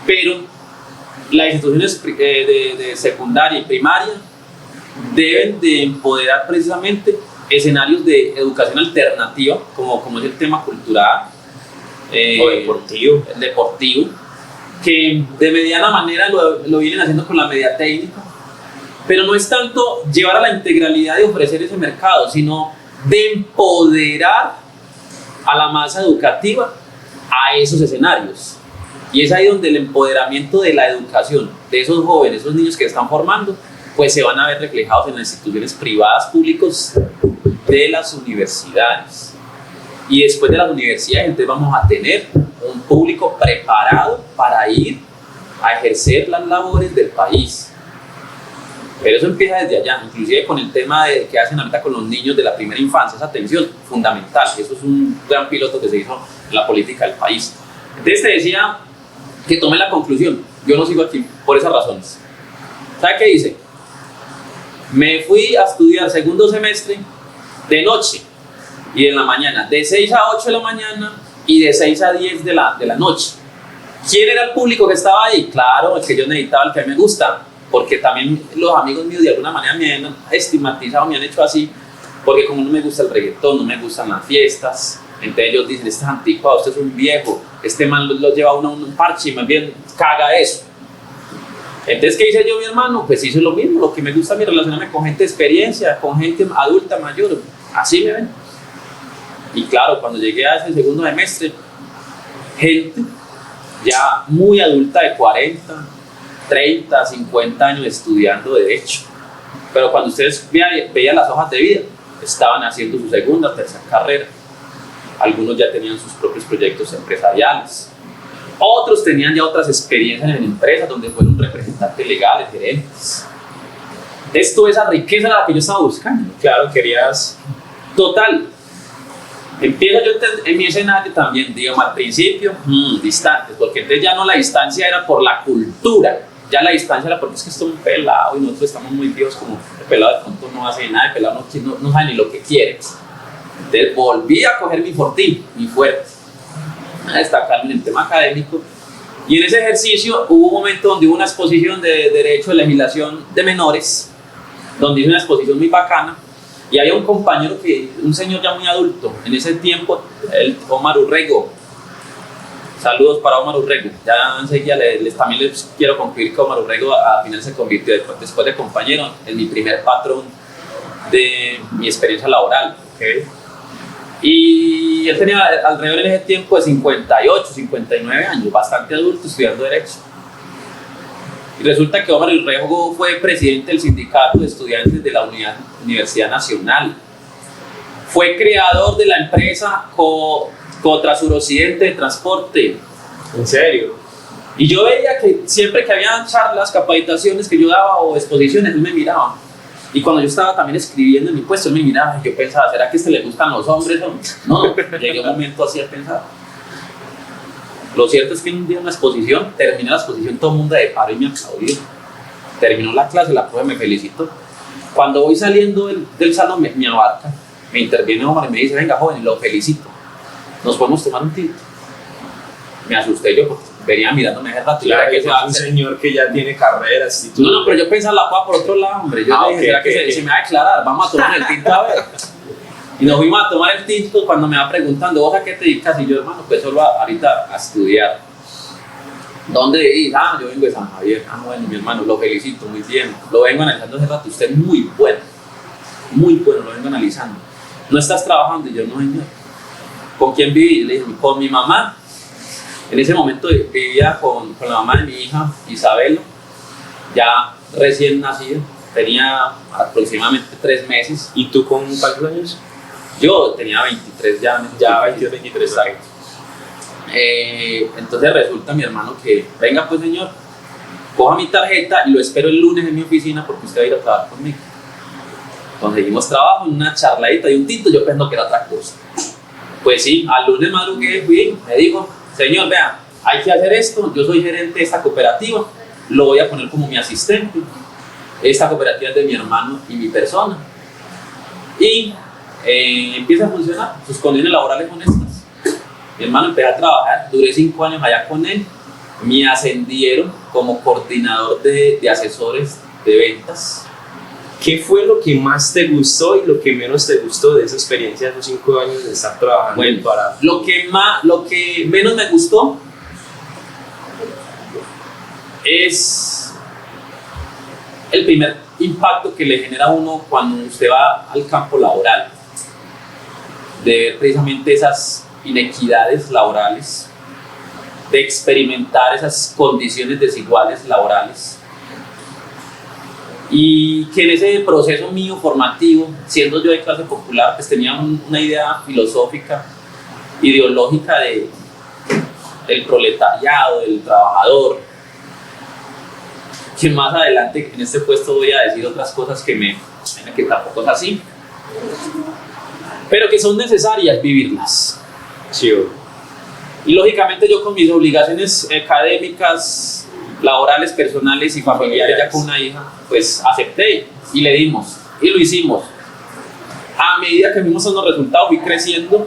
S2: Pero las instituciones de secundaria y primaria deben de empoderar precisamente escenarios de educación alternativa, como es el tema cultural
S1: o
S2: deportivo, que de mediana manera lo vienen haciendo con la media técnica, pero no es tanto llevar a la integralidad de ofrecer ese mercado, sino de empoderar a la masa educativa a esos escenarios. Y es ahí donde el empoderamiento de la educación de esos jóvenes, esos niños que están formando, pues se van a ver reflejados en las instituciones privadas, públicos de las universidades. Y después de las universidades, entonces vamos a tener un público preparado para ir a ejercer las labores del país. Pero eso empieza desde allá, inclusive con el tema que hacen ahorita con los niños de la primera infancia, esa atención fundamental. Eso es un gran piloto que se hizo en la política del país. Entonces te decía que tome la conclusión. Yo no sigo aquí por esas razones. ¿Sabe qué hice? Me fui a estudiar segundo semestre de noche y en la mañana, de 6 a 8 de la mañana y de 6 a 10 de la noche. ¿Quién era el público que estaba ahí? Claro, el que yo necesitaba, el que a mí me gusta, porque también los amigos míos de alguna manera me han estigmatizado, me han hecho así, porque como no me gusta el reggaetón, no me gustan las fiestas, entonces ellos dicen, este es anticuado, este es un viejo, este man lo lleva a un parche y más bien caga eso. Entonces, ¿qué hice yo, mi hermano? Pues hice lo mismo, lo que me gusta a mí, relacionarme con gente de experiencia, con gente adulta, mayor, así me ven. Y claro, cuando llegué a ese segundo semestre, gente ya muy adulta de 40, 30, 50 años estudiando Derecho. Pero cuando ustedes veían las hojas de vida, estaban haciendo su segunda, tercera carrera. Algunos ya tenían sus propios proyectos empresariales. Otros tenían ya otras experiencias en empresas donde fueron representantes legales, gerentes. Esto, esa riqueza era la que yo estaba buscando.
S1: Claro, querías...
S2: Total. Empiezo yo en mi escenario también, digamos, al principio, distantes, porque entonces ya no la distancia era por la cultura, ya la distancia era porque es que estoy muy pelado y nosotros estamos muy viejos, como el pelado de pronto no hace nada, el pelado no sabe ni lo que quiere. Entonces volví a coger mi fortín, mi fuerte, a destacarme en el tema académico, y en ese ejercicio hubo un momento donde hubo una exposición de Derecho de Legislación de Menores, donde hice una exposición muy bacana, y había un compañero, un señor ya muy adulto, en ese tiempo, Omar Urrego. Saludos para Omar Urrego. Ya enseguida también les quiero concluir que Omar Urrego al final se convirtió, después de compañero, en mi primer patrón de mi experiencia laboral.
S1: Okay.
S2: Y él tenía alrededor en ese tiempo de 58, 59 años, bastante adulto, estudiando Derecho. Y resulta que Omar Urrego fue presidente del sindicato de estudiantes de la Universidad Nacional. Fue creador de la empresa Contra Suroccidente de Transporte.
S1: ¿En serio?
S2: Y yo veía que siempre que había charlas, capacitaciones que yo daba o exposiciones, él me miraba. Y cuando yo estaba también escribiendo en mi puesto, él me miraba y yo pensaba, ¿será que a este le gustan los hombres? No, llegué a un momento así a pensar. Lo cierto es que un día en una exposición, terminé la exposición, todo el mundo de paro y me aplaudió. Terminó la clase, la profe me felicitó. Cuando voy saliendo del salón, me abarca, me interviene Omar y me dice, venga joven, lo felicito, ¿nos podemos tomar un tinto? Me asusté yo porque venía mirándome hace rato.
S1: Claro, que es un señor que ya tiene carreras, títulos.
S2: No, pero yo pensaba la cosa por otro lado, hombre. Yo le dije, ¿será que se me va a aclarar? Vamos a tomar el tinto a ver. Y nos fuimos a tomar el tinto cuando me va preguntando, ¿vos a qué te dedicas? Y yo, hermano, pues solo ahorita a estudiar. ¿Dónde vivís? Ah, yo vengo de San Javier. Ah, bueno, mi hermano, lo felicito, muy bien. Lo vengo analizando hace rato, usted es muy bueno, lo vengo analizando. ¿No estás trabajando? Y yo, no, señor. ¿Con quién viví? Le dije, con mi mamá. En ese momento vivía con la mamá de mi hija, Isabel, ya recién nacida, tenía aproximadamente 3 meses.
S1: ¿Y tú con cuántos años?
S2: Yo tenía 23 ya.
S1: Ya 22, 23, exacto.
S2: Entonces resulta mi hermano que, venga pues señor, coja mi tarjeta y lo espero el lunes en mi oficina porque usted va a ir a trabajar conmigo. Conseguimos trabajo en una charladita y un tinto, yo pensando que era otra cosa. Pues sí, al lunes madrugué, fui, me dijo, señor, vea, hay que hacer esto, yo soy gerente de esta cooperativa, lo voy a poner como mi asistente. Esta cooperativa es de mi hermano y mi persona. Y empieza a funcionar, sus condiciones laborales son estas. Mi hermano empezó a trabajar, duré 5 años allá con él, me ascendieron como coordinador de asesores de ventas.
S1: ¿Qué fue lo que más te gustó y lo que menos te gustó de esa experiencia de esos 5 años de estar trabajando?
S2: Bueno,
S1: para...
S2: lo que menos me gustó es el primer impacto que le genera a uno cuando usted va al campo laboral, de ver precisamente esas inequidades laborales, de experimentar esas condiciones desiguales laborales, y que en ese proceso mío formativo, siendo yo de clase popular, pues tenía una idea filosófica, ideológica del proletariado, del trabajador, que más adelante en este puesto voy a decir otras cosas que tampoco es así, pero que son necesarias vivirlas.
S1: Sí.
S2: Y lógicamente yo con mis obligaciones académicas, laborales, personales y familiares, ya con una hija, pues acepté y le dimos y lo hicimos. A medida que fuimos dando resultados, fui creciendo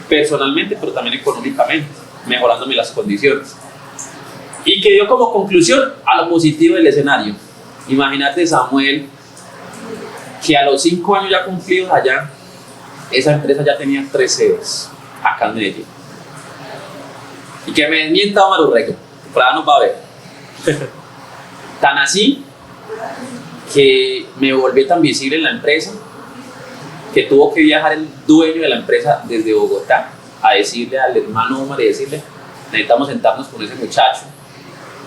S2: personalmente, pero también económicamente, mejorándome las condiciones. Y que dio como conclusión a lo positivo del escenario. Imagínate, Samuel, que a los 5 años ya cumplidos allá, esa empresa ya tenía 3 sedes acá en Medellín. Y que me desmienta Omar Urrego, por ahora nos va a ver. Tan así que me volví tan visible en la empresa que tuvo que viajar el dueño de la empresa desde Bogotá a decirle al hermano Omar y decirle, necesitamos sentarnos con ese muchacho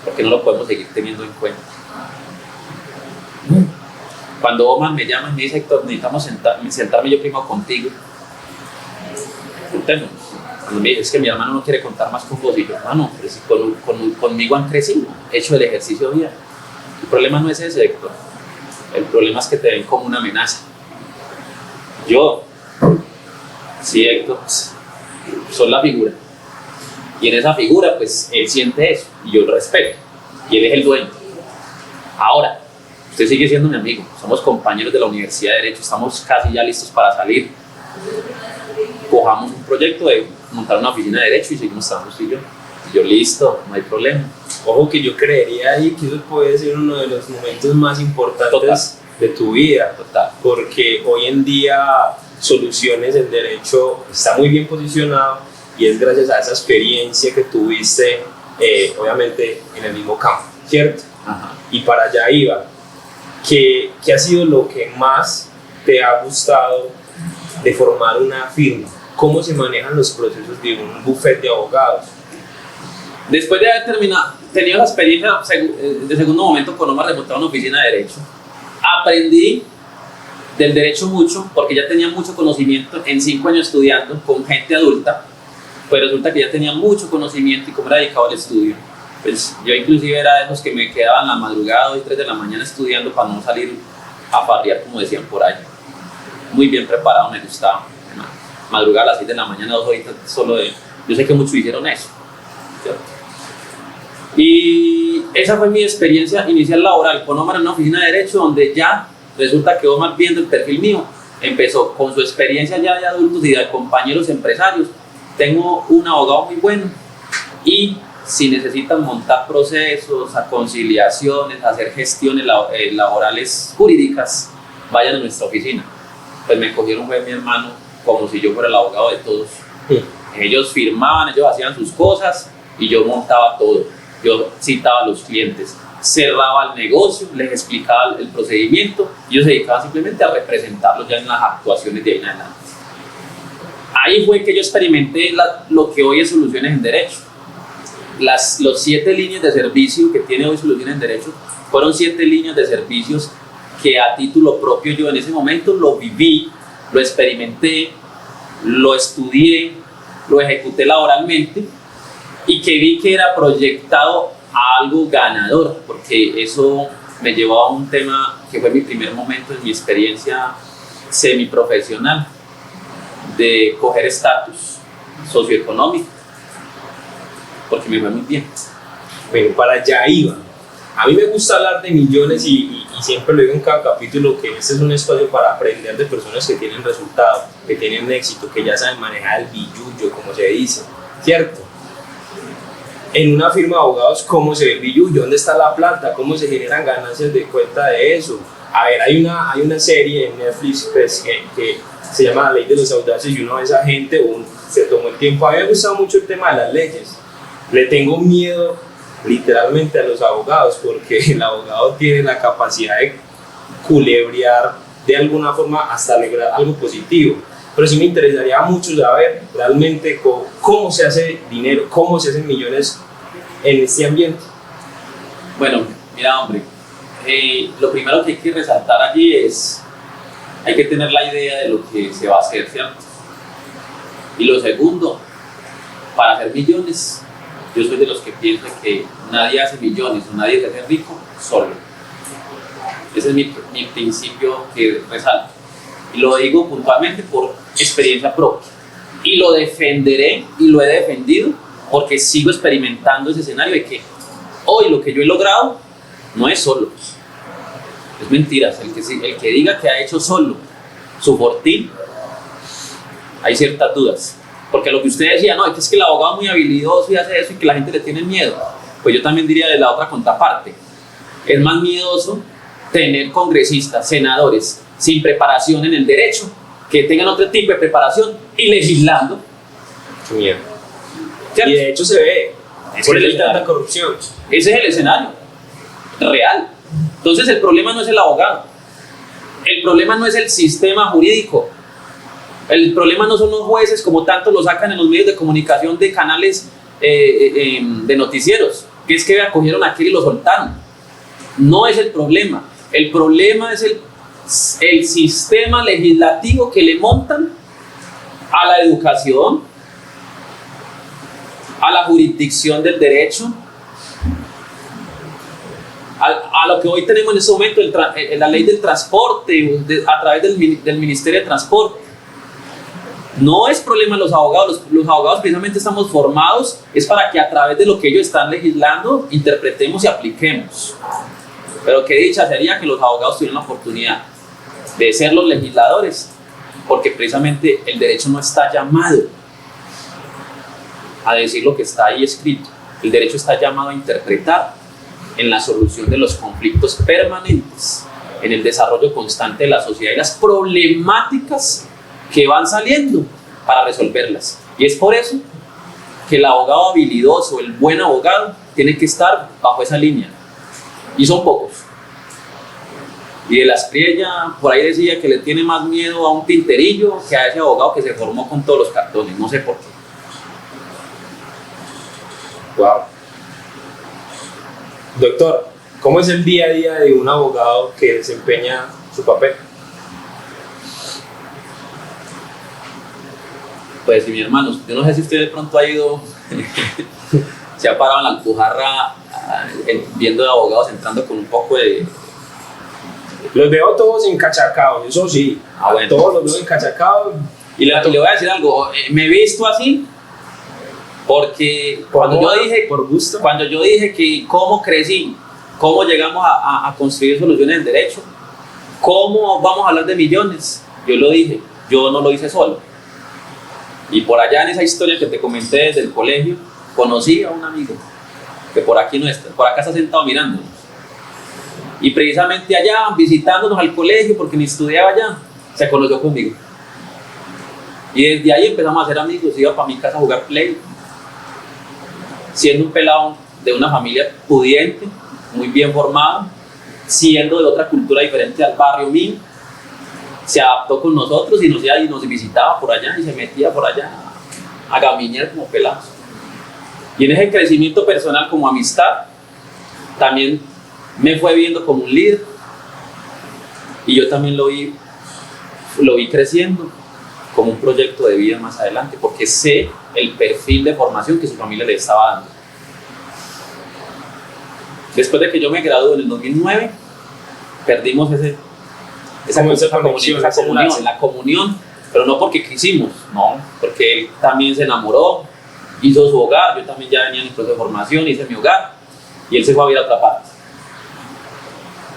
S2: porque no lo podemos seguir teniendo en cuenta. Cuando Omar me llama y me dice, Héctor, necesitamos sentarme yo primero contigo. Cuando me dice, es que mi hermano no quiere contar más con vos, y yo, hermano, pero si conmigo han crecido, he hecho el ejercicio bien. El problema no es ese, Héctor. El problema es que te ven como una amenaza. Yo, sí, Héctor, soy la figura. Y en esa figura, pues, él siente eso, y yo lo respeto. Y él es el dueño. Ahora, usted sigue siendo mi amigo, somos compañeros de la Universidad de Derecho, estamos casi ya listos para salir. Cojamos un proyecto de montar una oficina de Derecho y seguimos trabajando usted y yo. Y yo, listo, no hay problema.
S1: Ojo que yo creería ahí que eso puede ser uno de los momentos más importantes de tu vida.
S2: Total.
S1: Porque hoy en día Soluciones en Derecho está muy bien posicionado y es gracias a esa experiencia que tuviste, obviamente, en el mismo campo, ¿cierto?
S2: Ajá.
S1: Y para allá iba. ¿Qué ha sido lo que más te ha gustado de formar una firma? ¿Cómo se manejan los procesos de un bufete de abogados?
S2: Después de haber tenido la experiencia de segundo momento con Omar de montar una oficina de Derecho, aprendí del derecho mucho, porque ya tenía mucho conocimiento en 5 años estudiando con gente adulta, pues resulta que ya tenía mucho conocimiento y como era dedicado al estudio, pues yo inclusive era de esos que me quedaban a la madrugada 2 y 3 de la mañana estudiando para no salir a farrear, como decían por ahí. Muy bien preparado, me gustaba. Madrugar a las 6 de la mañana, 2 horitas solo de... Yo sé que muchos hicieron eso, ¿cierto? Y esa fue mi experiencia inicial laboral con Omar en una oficina de Derecho, donde ya resulta que Omar, viendo el perfil mío, empezó con su experiencia ya de adultos y de compañeros empresarios. Tengo un abogado muy bueno y si necesitan montar procesos, a conciliaciones, hacer gestiones laborales jurídicas, vayan a nuestra oficina. Pues me cogieron, fue mi hermano como si yo fuera el abogado de todos. Ellos firmaban, ellos hacían sus cosas y yo montaba todo. Yo citaba a los clientes, cerraba el negocio, les explicaba el procedimiento y ellos se dedicaban simplemente a representarlos ya en las actuaciones de ahí en adelante. Ahí fue que yo experimenté lo que hoy es Soluciones en Derecho. Los 7 líneas de servicio que tiene hoy Soluciones en Derecho fueron 7 líneas de servicios que a título propio yo en ese momento lo viví, lo experimenté, lo estudié, lo ejecuté laboralmente y que vi que era proyectado a algo ganador, porque eso me llevó a un tema que fue mi primer momento en mi experiencia semiprofesional de coger estatus socioeconómico, porque me fue muy bien.
S1: Bueno, para allá iba. A mí me gusta hablar de millones y siempre lo digo en cada capítulo que este es un espacio para aprender de personas que tienen resultados, que tienen éxito, que ya saben manejar el billullo, como se dice, ¿cierto? En una firma de abogados, ¿cómo se ve el billullo? ¿Dónde está la plata? ¿Cómo se generan ganancias de cuenta de eso? A ver, hay una serie en Netflix pues, que se llama La Ley de los Audaces y uno ve a esa gente, se tomó el tiempo. A mí me ha gustado mucho el tema de las leyes. Le tengo miedo literalmente a los abogados porque el abogado tiene la capacidad de culebrear de alguna forma hasta lograr algo positivo. Pero sí me interesaría mucho saber realmente cómo se hace dinero, cómo se hacen millones en este ambiente.
S2: Bueno, mira hombre, lo primero que hay que resaltar allí es hay que tener la idea de lo que se va a hacer, ¿cierto? Y lo segundo, para hacer millones, yo soy de los que piensan que nadie hace millones o nadie se hace rico solo. Ese es mi principio que resalto. Y lo digo puntualmente por experiencia propia. Y lo defenderé y lo he defendido porque sigo experimentando ese escenario de que hoy lo que yo he logrado no es solo. Es mentiras. El que diga que ha hecho solo su fortín, hay ciertas dudas. Porque lo que usted decía, no, es que el abogado es muy habilidoso y hace eso y que la gente le tiene miedo. Pues yo también diría de la otra contraparte. Es más miedoso tener congresistas, senadores sin preparación en el derecho, que tengan otro tipo de preparación y legislando.
S1: Qué miedo. Y de hecho se ve. Por eso hay tanta corrupción.
S2: Ese es el escenario real. Entonces el problema no es el abogado. El problema no es el sistema jurídico. El problema no son los jueces como tanto lo sacan en los medios de comunicación de canales de noticieros, que es que acogieron a aquel y lo soltaron. No es el problema. El problema es el sistema legislativo que le montan a la educación, a la jurisdicción del derecho, a lo que hoy tenemos en este momento, la ley del transporte, a través del Ministerio de Transporte. No es problema de los abogados, los abogados precisamente estamos formados, es para que a través de lo que ellos están legislando, interpretemos y apliquemos. Pero qué dicha sería que los abogados tuvieran la oportunidad de ser los legisladores, porque precisamente el derecho no está llamado a decir lo que está ahí escrito. El derecho está llamado a interpretar en la solución de los conflictos permanentes, en el desarrollo constante de la sociedad y las problemáticas que van saliendo para resolverlas. Y es por eso que el abogado habilidoso, el buen abogado, tiene que estar bajo esa línea. Y son pocos. Y de las Priella, por ahí decía que le tiene más miedo a un tinterillo que a ese abogado que se formó con todos los cartones. No sé por qué.
S1: Wow. Doctor, ¿cómo es el día a día de un abogado que desempeña su papel?
S2: Pues mi hermano, yo no sé si usted de pronto ha ido, se ha parado en la Alpujarra viendo de abogados entrando con un poco de...
S1: Los veo todos encachacados, eso sí,
S2: bueno.
S1: Todos los veo encachacados.
S2: Y le voy a decir algo, me he visto así porque cuando yo dije que cómo crecí, cómo llegamos a construir soluciones en derecho, cómo vamos a hablar de millones, yo lo dije, yo no lo hice solo. Y por allá en esa historia que te comenté desde el colegio, conocí a un amigo que por aquí no está, por acá está sentado mirándonos. Y precisamente allá, visitándonos al colegio, porque ni estudiaba allá, se conoció conmigo. Y desde ahí empezamos a ser amigos, iba para mi casa a jugar play, siendo un pelado de una familia pudiente, muy bien formado, siendo de otra cultura diferente al barrio mío, se adaptó con nosotros y nos iba y nos visitaba por allá y se metía por allá a gaminear como pelados. Y en ese crecimiento personal como amistad, también me fue viendo como un líder y yo también lo vi creciendo como un proyecto de vida más adelante, porque sé el perfil de formación que su familia le estaba dando. Después de que yo me gradué en el 2009, perdimos la comunión, pero no porque quisimos, no, porque él también se enamoró, hizo su hogar, yo también ya venía en el proceso de formación, hice mi hogar, y él se fue a vivir a otra parte.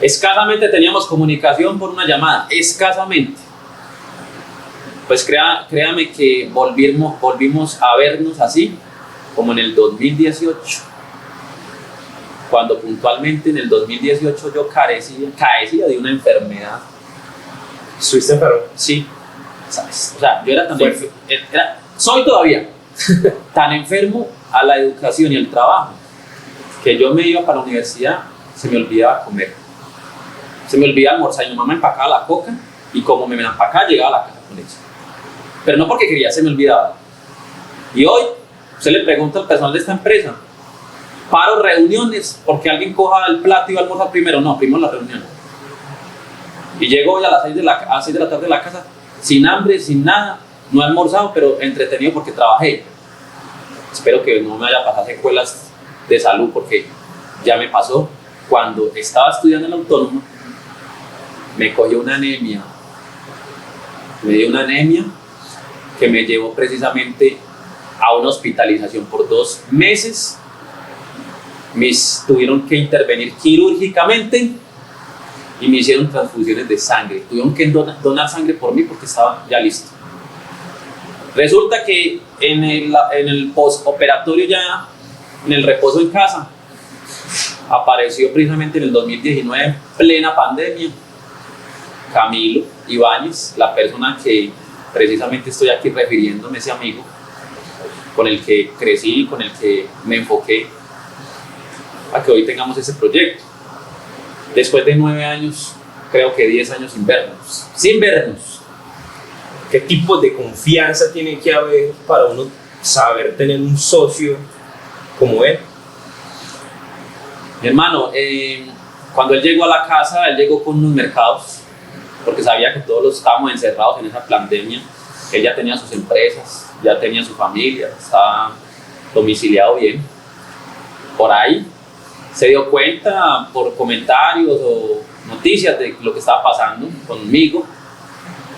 S2: Escasamente teníamos comunicación por una llamada, escasamente. Pues créame que volvimos a vernos así, como en el 2018, cuando puntualmente en el 2018 yo carecía de una enfermedad.
S1: ¿Estuviste enfermo?
S2: Sí, ¿sabes? O sea, yo era soy todavía tan enfermo a la educación y al trabajo, que yo me iba para la universidad, se me olvidaba comer, se me olvidaba almorzar, y mi mamá empacaba la coca, y como me la empacaba, llegaba a la casa con eso. Pero no porque quería, se me olvidaba. Y hoy, usted le pregunta al personal de esta empresa, paro reuniones, porque alguien coja el plato y va a almorzar primero. No, primero la reunión. Y llego hoy a las 6 de la tarde a la casa, sin hambre, sin nada, no he almorzado, pero entretenido porque trabajé. Espero que no me vaya a pasar secuelas de salud, porque ya me pasó. Cuando estaba estudiando en la Autónoma, me cogió una anemia. Me dio una anemia que me llevó precisamente a una hospitalización por 2 meses. Tuvieron que intervenir quirúrgicamente y me hicieron transfusiones de sangre. Tuvieron que donar sangre por mí porque estaba ya listo. Resulta que en el postoperatorio, ya en el reposo en casa, apareció precisamente en el 2019, plena pandemia, Camilo Ibáñez, la persona que precisamente estoy aquí refiriéndome, ese amigo con el que crecí, con el que me enfoqué a que hoy tengamos ese proyecto. Después de 9 años, creo que 10 años sin vernos.
S1: ¿Qué tipo de confianza tiene que haber para uno saber tener un socio como él?
S2: Mi hermano, cuando él llegó a la casa, él llegó con unos mercados, porque sabía que todos los estábamos encerrados en esa pandemia. Él ya tenía sus empresas, ya tenía su familia, estaba domiciliado bien. Por ahí se dio cuenta por comentarios o noticias de lo que estaba pasando conmigo,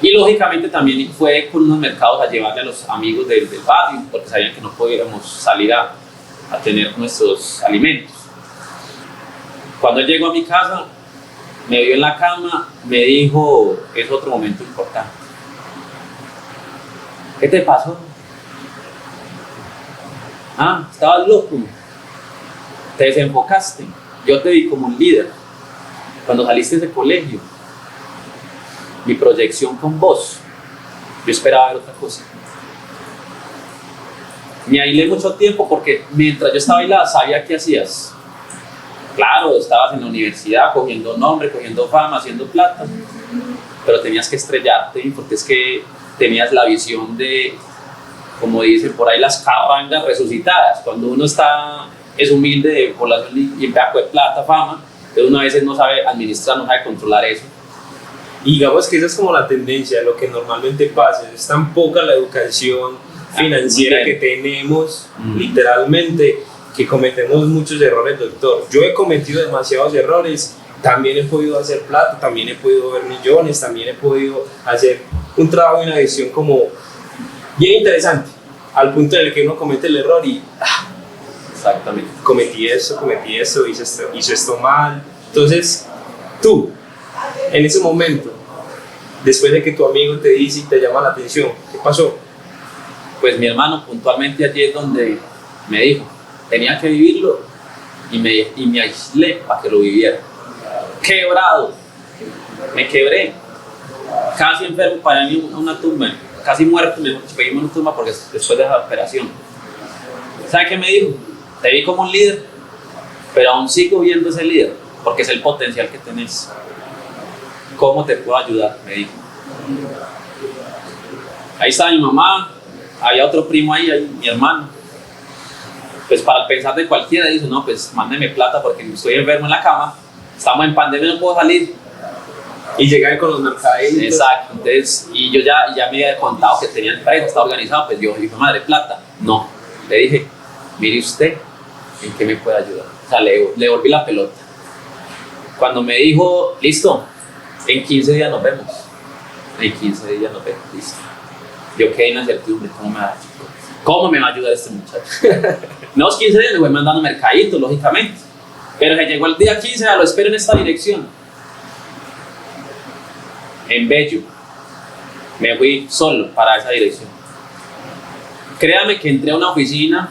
S2: y lógicamente también fue con unos mercados a llevarle a los amigos del barrio, porque sabían que no podíamos salir a tener nuestros alimentos. Cuando él llegó a mi casa, me vio en la cama, me dijo: es otro momento importante. ¿Qué te pasó? Ah, estabas loco, te desenfocaste. Yo te vi como un líder cuando saliste de colegio. Mi proyección con vos, yo esperaba ver otra cosa. Me aislé mucho tiempo porque mientras yo estaba aislada sabía qué hacías. Claro, estabas en la universidad cogiendo nombre, cogiendo fama, haciendo plata, pero tenías que estrellarte porque es que tenías la visión de, como dicen por ahí, las carrangas resucitadas. Cuando uno es humilde de población y emplea de plata, fama, entonces uno a veces no sabe administrar, no sabe controlar eso.
S1: Y digamos que esa es como la tendencia, lo que normalmente pasa. Es tan poca la educación financiera que tenemos, literalmente, que cometemos muchos errores, doctor. Yo he cometido demasiados errores, también he podido hacer plata, también he podido ver millones, también he podido hacer un trabajo y una visión como bien interesante, al punto en el que uno comete el error y
S2: exactamente,
S1: cometí eso, hice esto mal. Entonces, tú, en ese momento, después de que tu amigo te dice y te llama la atención, ¿qué pasó?
S2: Pues mi hermano, puntualmente allí es donde me dijo, tenía que vivirlo, y me aislé para que lo viviera. Quebrado, me quebré, casi enfermo, para mí una tumba, casi muerto, me pedimos una tumba porque después de esa operación. ¿Sabe qué me dijo? Te vi como un líder, pero aún sigo viendo ese líder, porque es el potencial que tenés. ¿Cómo te puedo ayudar? Me dijo. Ahí estaba mi mamá, había otro primo ahí, mi hermano. Pues para pensar de cualquiera, dice, no, pues mándeme plata porque estoy enfermo en la cama, estamos en pandemia, no puedo salir.
S1: Y llegar con los mercaditos.
S2: Exacto, entonces, y yo ya me había contado que tenía empresa, estaba organizado, pues yo dije, madre, plata. No, le dije, mire usted, ¿en qué me puede ayudar? O sea, le volví la pelota. Cuando me dijo, listo, en 15 días nos vemos. En 15 días nos vemos, listo. Yo quedé en la incertidumbre, ¿cómo me va a ayudar este muchacho? No, los 15 días le voy mandando mercaditos, lógicamente. Pero se llegó el día 15, lo espero en esta dirección. En Bello. Me fui solo para esa dirección. Créame que entré a una oficina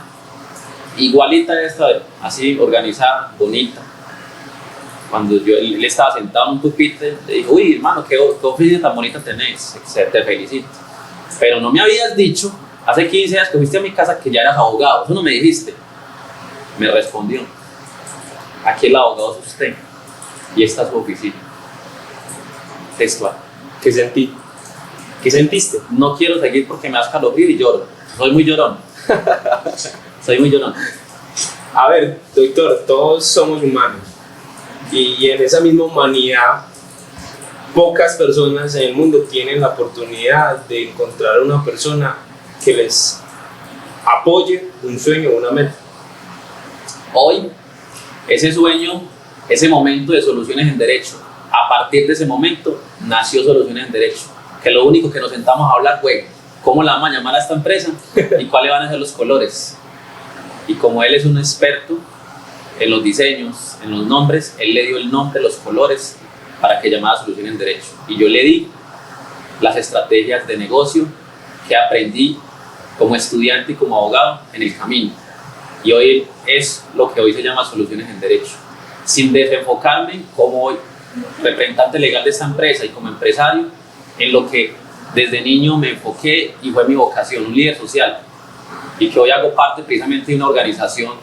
S2: igualita a esta, así organizada, bonita. Cuando él estaba sentado en un pupitre, le dije, uy, hermano, qué oficina tan bonita tenés, te felicito. Pero no me habías dicho, hace 15 días que fuiste a mi casa que ya eras abogado, eso no me dijiste. Me respondió, aquí el abogado es usted y esta es su oficina. Textual.
S1: ¿Qué sentí? ¿Qué sentiste?
S2: No quiero seguir porque me das calofrío y lloro. Soy muy llorón. Soy muy llorón.
S1: A ver, doctor, todos somos humanos. Y en esa misma humanidad, pocas personas en el mundo tienen la oportunidad de encontrar una persona que les apoye un sueño o una meta.
S2: Hoy, ese sueño, ese momento de Soluciones en Derecho, a partir de ese momento nació Soluciones en Derecho, que lo único que nos sentamos a hablar fue cómo la vamos a llamar a esta empresa y cuáles van a ser los colores. Y como él es un experto en los diseños, en los nombres, él le dio el nombre, los colores para que llamara Soluciones en Derecho. Y yo le di las estrategias de negocio que aprendí como estudiante y como abogado en el camino. Y hoy es lo que hoy se llama Soluciones en Derecho. Sin desenfocarme como representante legal de esta empresa y como empresario en lo que desde niño me enfoqué y fue mi vocación, un líder social, y que hoy hago parte precisamente de una organización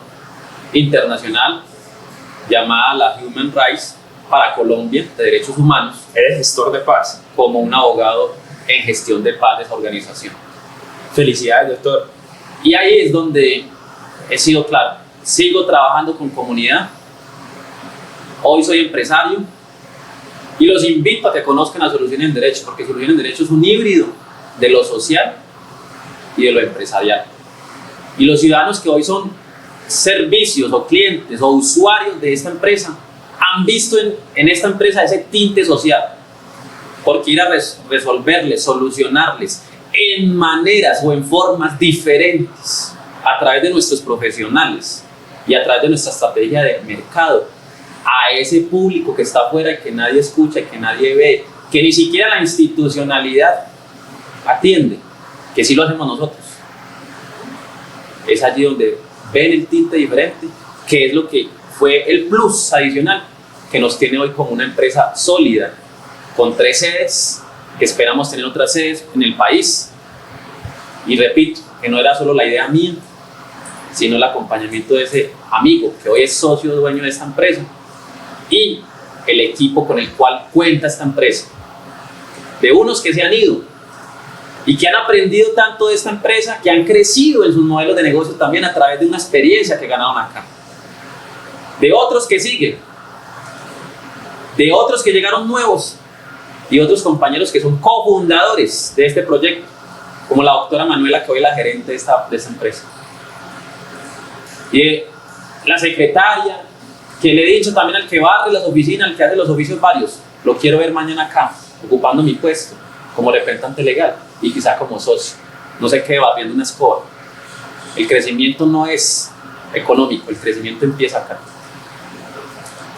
S2: internacional llamada la Human Rights para Colombia de Derechos Humanos.
S1: Eres gestor de paz.
S2: Como un abogado en gestión de paz de esa organización.
S1: Felicidades, doctor.
S2: Y ahí es donde he sido claro, sigo trabajando con comunidad, hoy soy empresario y los invito a que conozcan a Soluciones en Derecho, porque Soluciones en Derecho es un híbrido de lo social y de lo empresarial. Y los ciudadanos que hoy son servicios o clientes o usuarios de esta empresa han visto en esta empresa ese tinte social, porque ir a resolverles, solucionarles en maneras o en formas diferentes a través de nuestros profesionales y a través de nuestra estrategia de mercado a ese público que está afuera y que nadie escucha y que nadie ve, que ni siquiera la institucionalidad atiende, que sí lo hacemos nosotros. Es allí donde ven el tinte diferente, que es lo que fue el plus adicional que nos tiene hoy como una empresa sólida, con 3 sedes, que esperamos tener otras sedes en el país. Y repito, que no era solo la idea mía, sino el acompañamiento de ese amigo que hoy es socio dueño de esta empresa y el equipo con el cual cuenta esta empresa, de unos que se han ido y que han aprendido tanto de esta empresa, que han crecido en sus modelos de negocio también a través de una experiencia que ganaron acá, de otros que siguen, de otros que llegaron nuevos y otros compañeros que son cofundadores de este proyecto, como la doctora Manuela, que hoy es la gerente de esta empresa, y la secretaria, que le he dicho también al que barre las oficinas, al que hace los oficios varios, lo quiero ver mañana acá, ocupando mi puesto como representante legal y quizá como socio, no se quede batiendo una escoba. El crecimiento no es económico, el crecimiento empieza acá.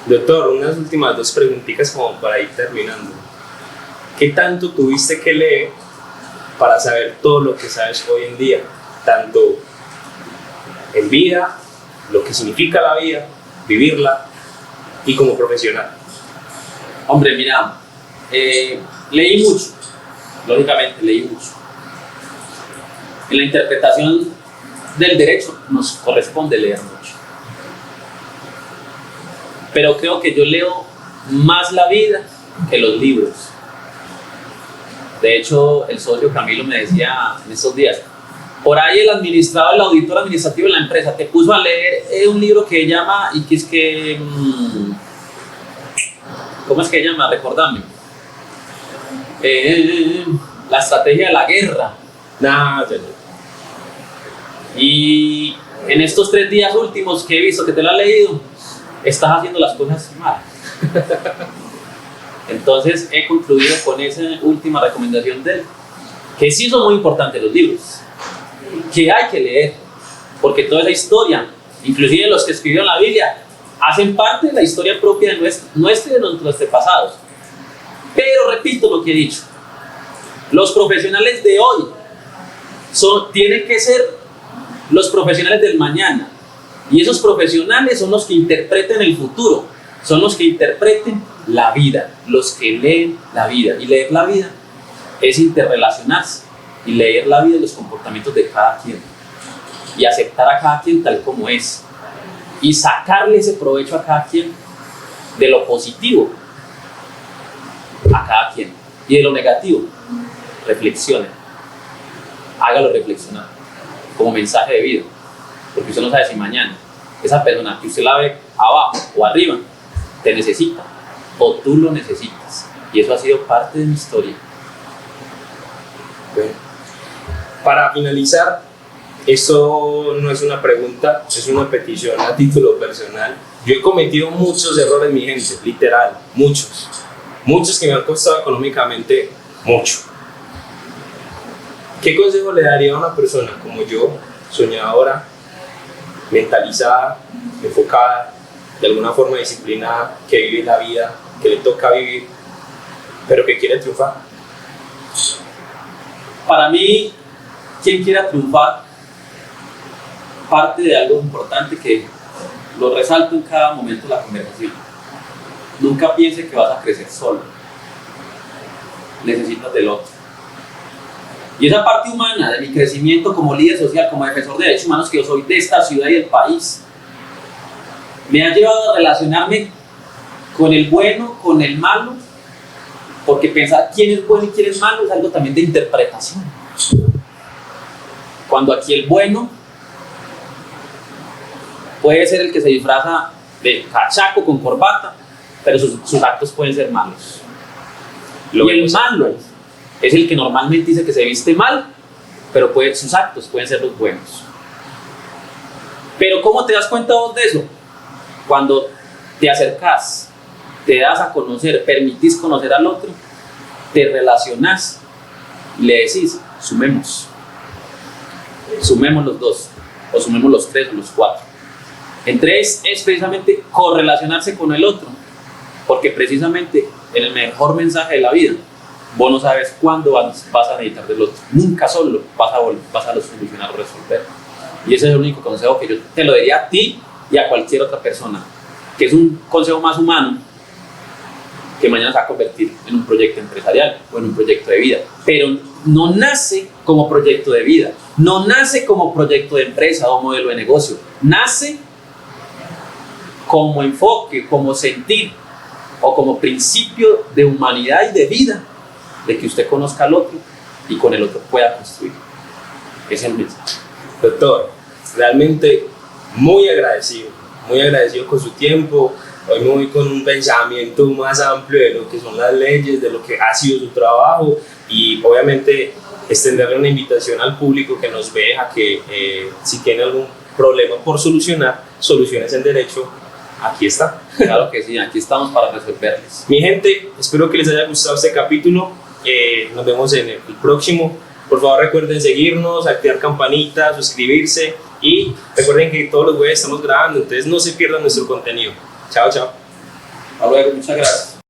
S1: Doctor, unas últimas 2 preguntitas como para ir terminando. ¿Qué tanto tuviste que leer para saber todo lo que sabes hoy en día? Tanto en vida, lo que significa la vida, vivirla, y como profesional.
S2: Hombre, mira, leí mucho, lógicamente leí mucho. En la interpretación del derecho nos corresponde leer mucho. Pero creo que yo leo más la vida que los libros. De hecho, el socio Camilo me decía en estos días, por ahí el administrador, el auditor administrativo de la empresa te puso a leer un libro que llama, y que es que, ¿cómo es que llama? Recordame. La estrategia de la guerra.
S1: Nah,
S2: Y en estos 3 días últimos que he visto que te lo has leído, estás haciendo las cosas mal. Entonces he concluido con esa última recomendación de él, que sí son muy importantes los libros, que hay que leer, porque toda esa historia, inclusive los que escribieron la Biblia, hacen parte de la historia propia de nuestra y de nuestros antepasados. Pero repito lo que he dicho, los profesionales de hoy tienen que ser los profesionales del mañana, y esos profesionales son los que interpreten el futuro, son los que interpreten la vida, los que leen la vida. Y leer la vida es interrelacionarse y leer la vida y los comportamientos de cada quien y aceptar a cada quien tal como es y sacarle ese provecho a cada quien, de lo positivo a cada quien, y de lo negativo reflexione, hágalo reflexionar como mensaje de vida, porque usted no sabe si mañana esa persona que usted la ve abajo o arriba te necesita o tú lo necesitas, y eso ha sido parte de mi historia.
S1: Bueno, para finalizar, esto no es una pregunta, es una petición a título personal. Yo he cometido muchos errores, mi gente, literal, muchos que me han costado económicamente mucho. ¿Qué consejo le daría a una persona como yo, soñadora, mentalizada, enfocada, de alguna forma disciplinada, que vive la vida, que le toca vivir, pero que quiere triunfar?
S2: Para mí, quien quiera triunfar parte de algo importante que lo resalto en cada momento de la conversación. Nunca piense que vas a crecer solo, necesitas del otro. Y esa parte humana de mi crecimiento como líder social, como defensor de derechos humanos que yo soy de esta ciudad y del país, me ha llevado a relacionarme con el bueno, con el malo, porque pensar quién es bueno y quién es malo es algo también de interpretación. Cuando aquí el bueno puede ser el que se disfraza de cachaco con corbata, pero sus actos pueden ser malos. Y el malo es el que normalmente dice que se viste mal, pero sus actos pueden ser los buenos. Pero ¿cómo te das cuenta vos de eso? Cuando te acercas, te das a conocer, permitís conocer al otro, te relacionás, le decís, sumemos los dos, o sumemos los 3 o los 4. Entre es precisamente correlacionarse con el otro, porque precisamente en el mejor mensaje de la vida, vos no sabes cuándo vas a necesitar del otro, nunca solo vas a solucionar o resolver. Y ese es el único consejo que yo te lo diría a ti y a cualquier otra persona, que es un consejo más humano, que mañana se va a convertir en un proyecto empresarial o en un proyecto de vida, pero no nace como proyecto de vida, no nace como proyecto de empresa o modelo de negocio, nace como enfoque, como sentir o como principio de humanidad y de vida, de que usted conozca al otro y con el otro pueda construir. Ese es el mensaje.
S1: Doctor, realmente muy agradecido con su tiempo. Hoy me voy con un pensamiento más amplio de lo que son las leyes, de lo que ha sido su trabajo, y obviamente extenderle una invitación al público que nos ve a que si tiene algún problema por solucionar, soluciones en derecho, aquí está.
S2: Claro que sí, aquí estamos para resolverles.
S1: Mi gente, espero que les haya gustado este capítulo. Nos vemos en el próximo. Por favor, recuerden seguirnos, activar campanita, suscribirse, y recuerden que todos los jueves estamos grabando, entonces no se pierdan nuestro contenido. Chao, chao.
S2: Hasta luego, muchas gracias.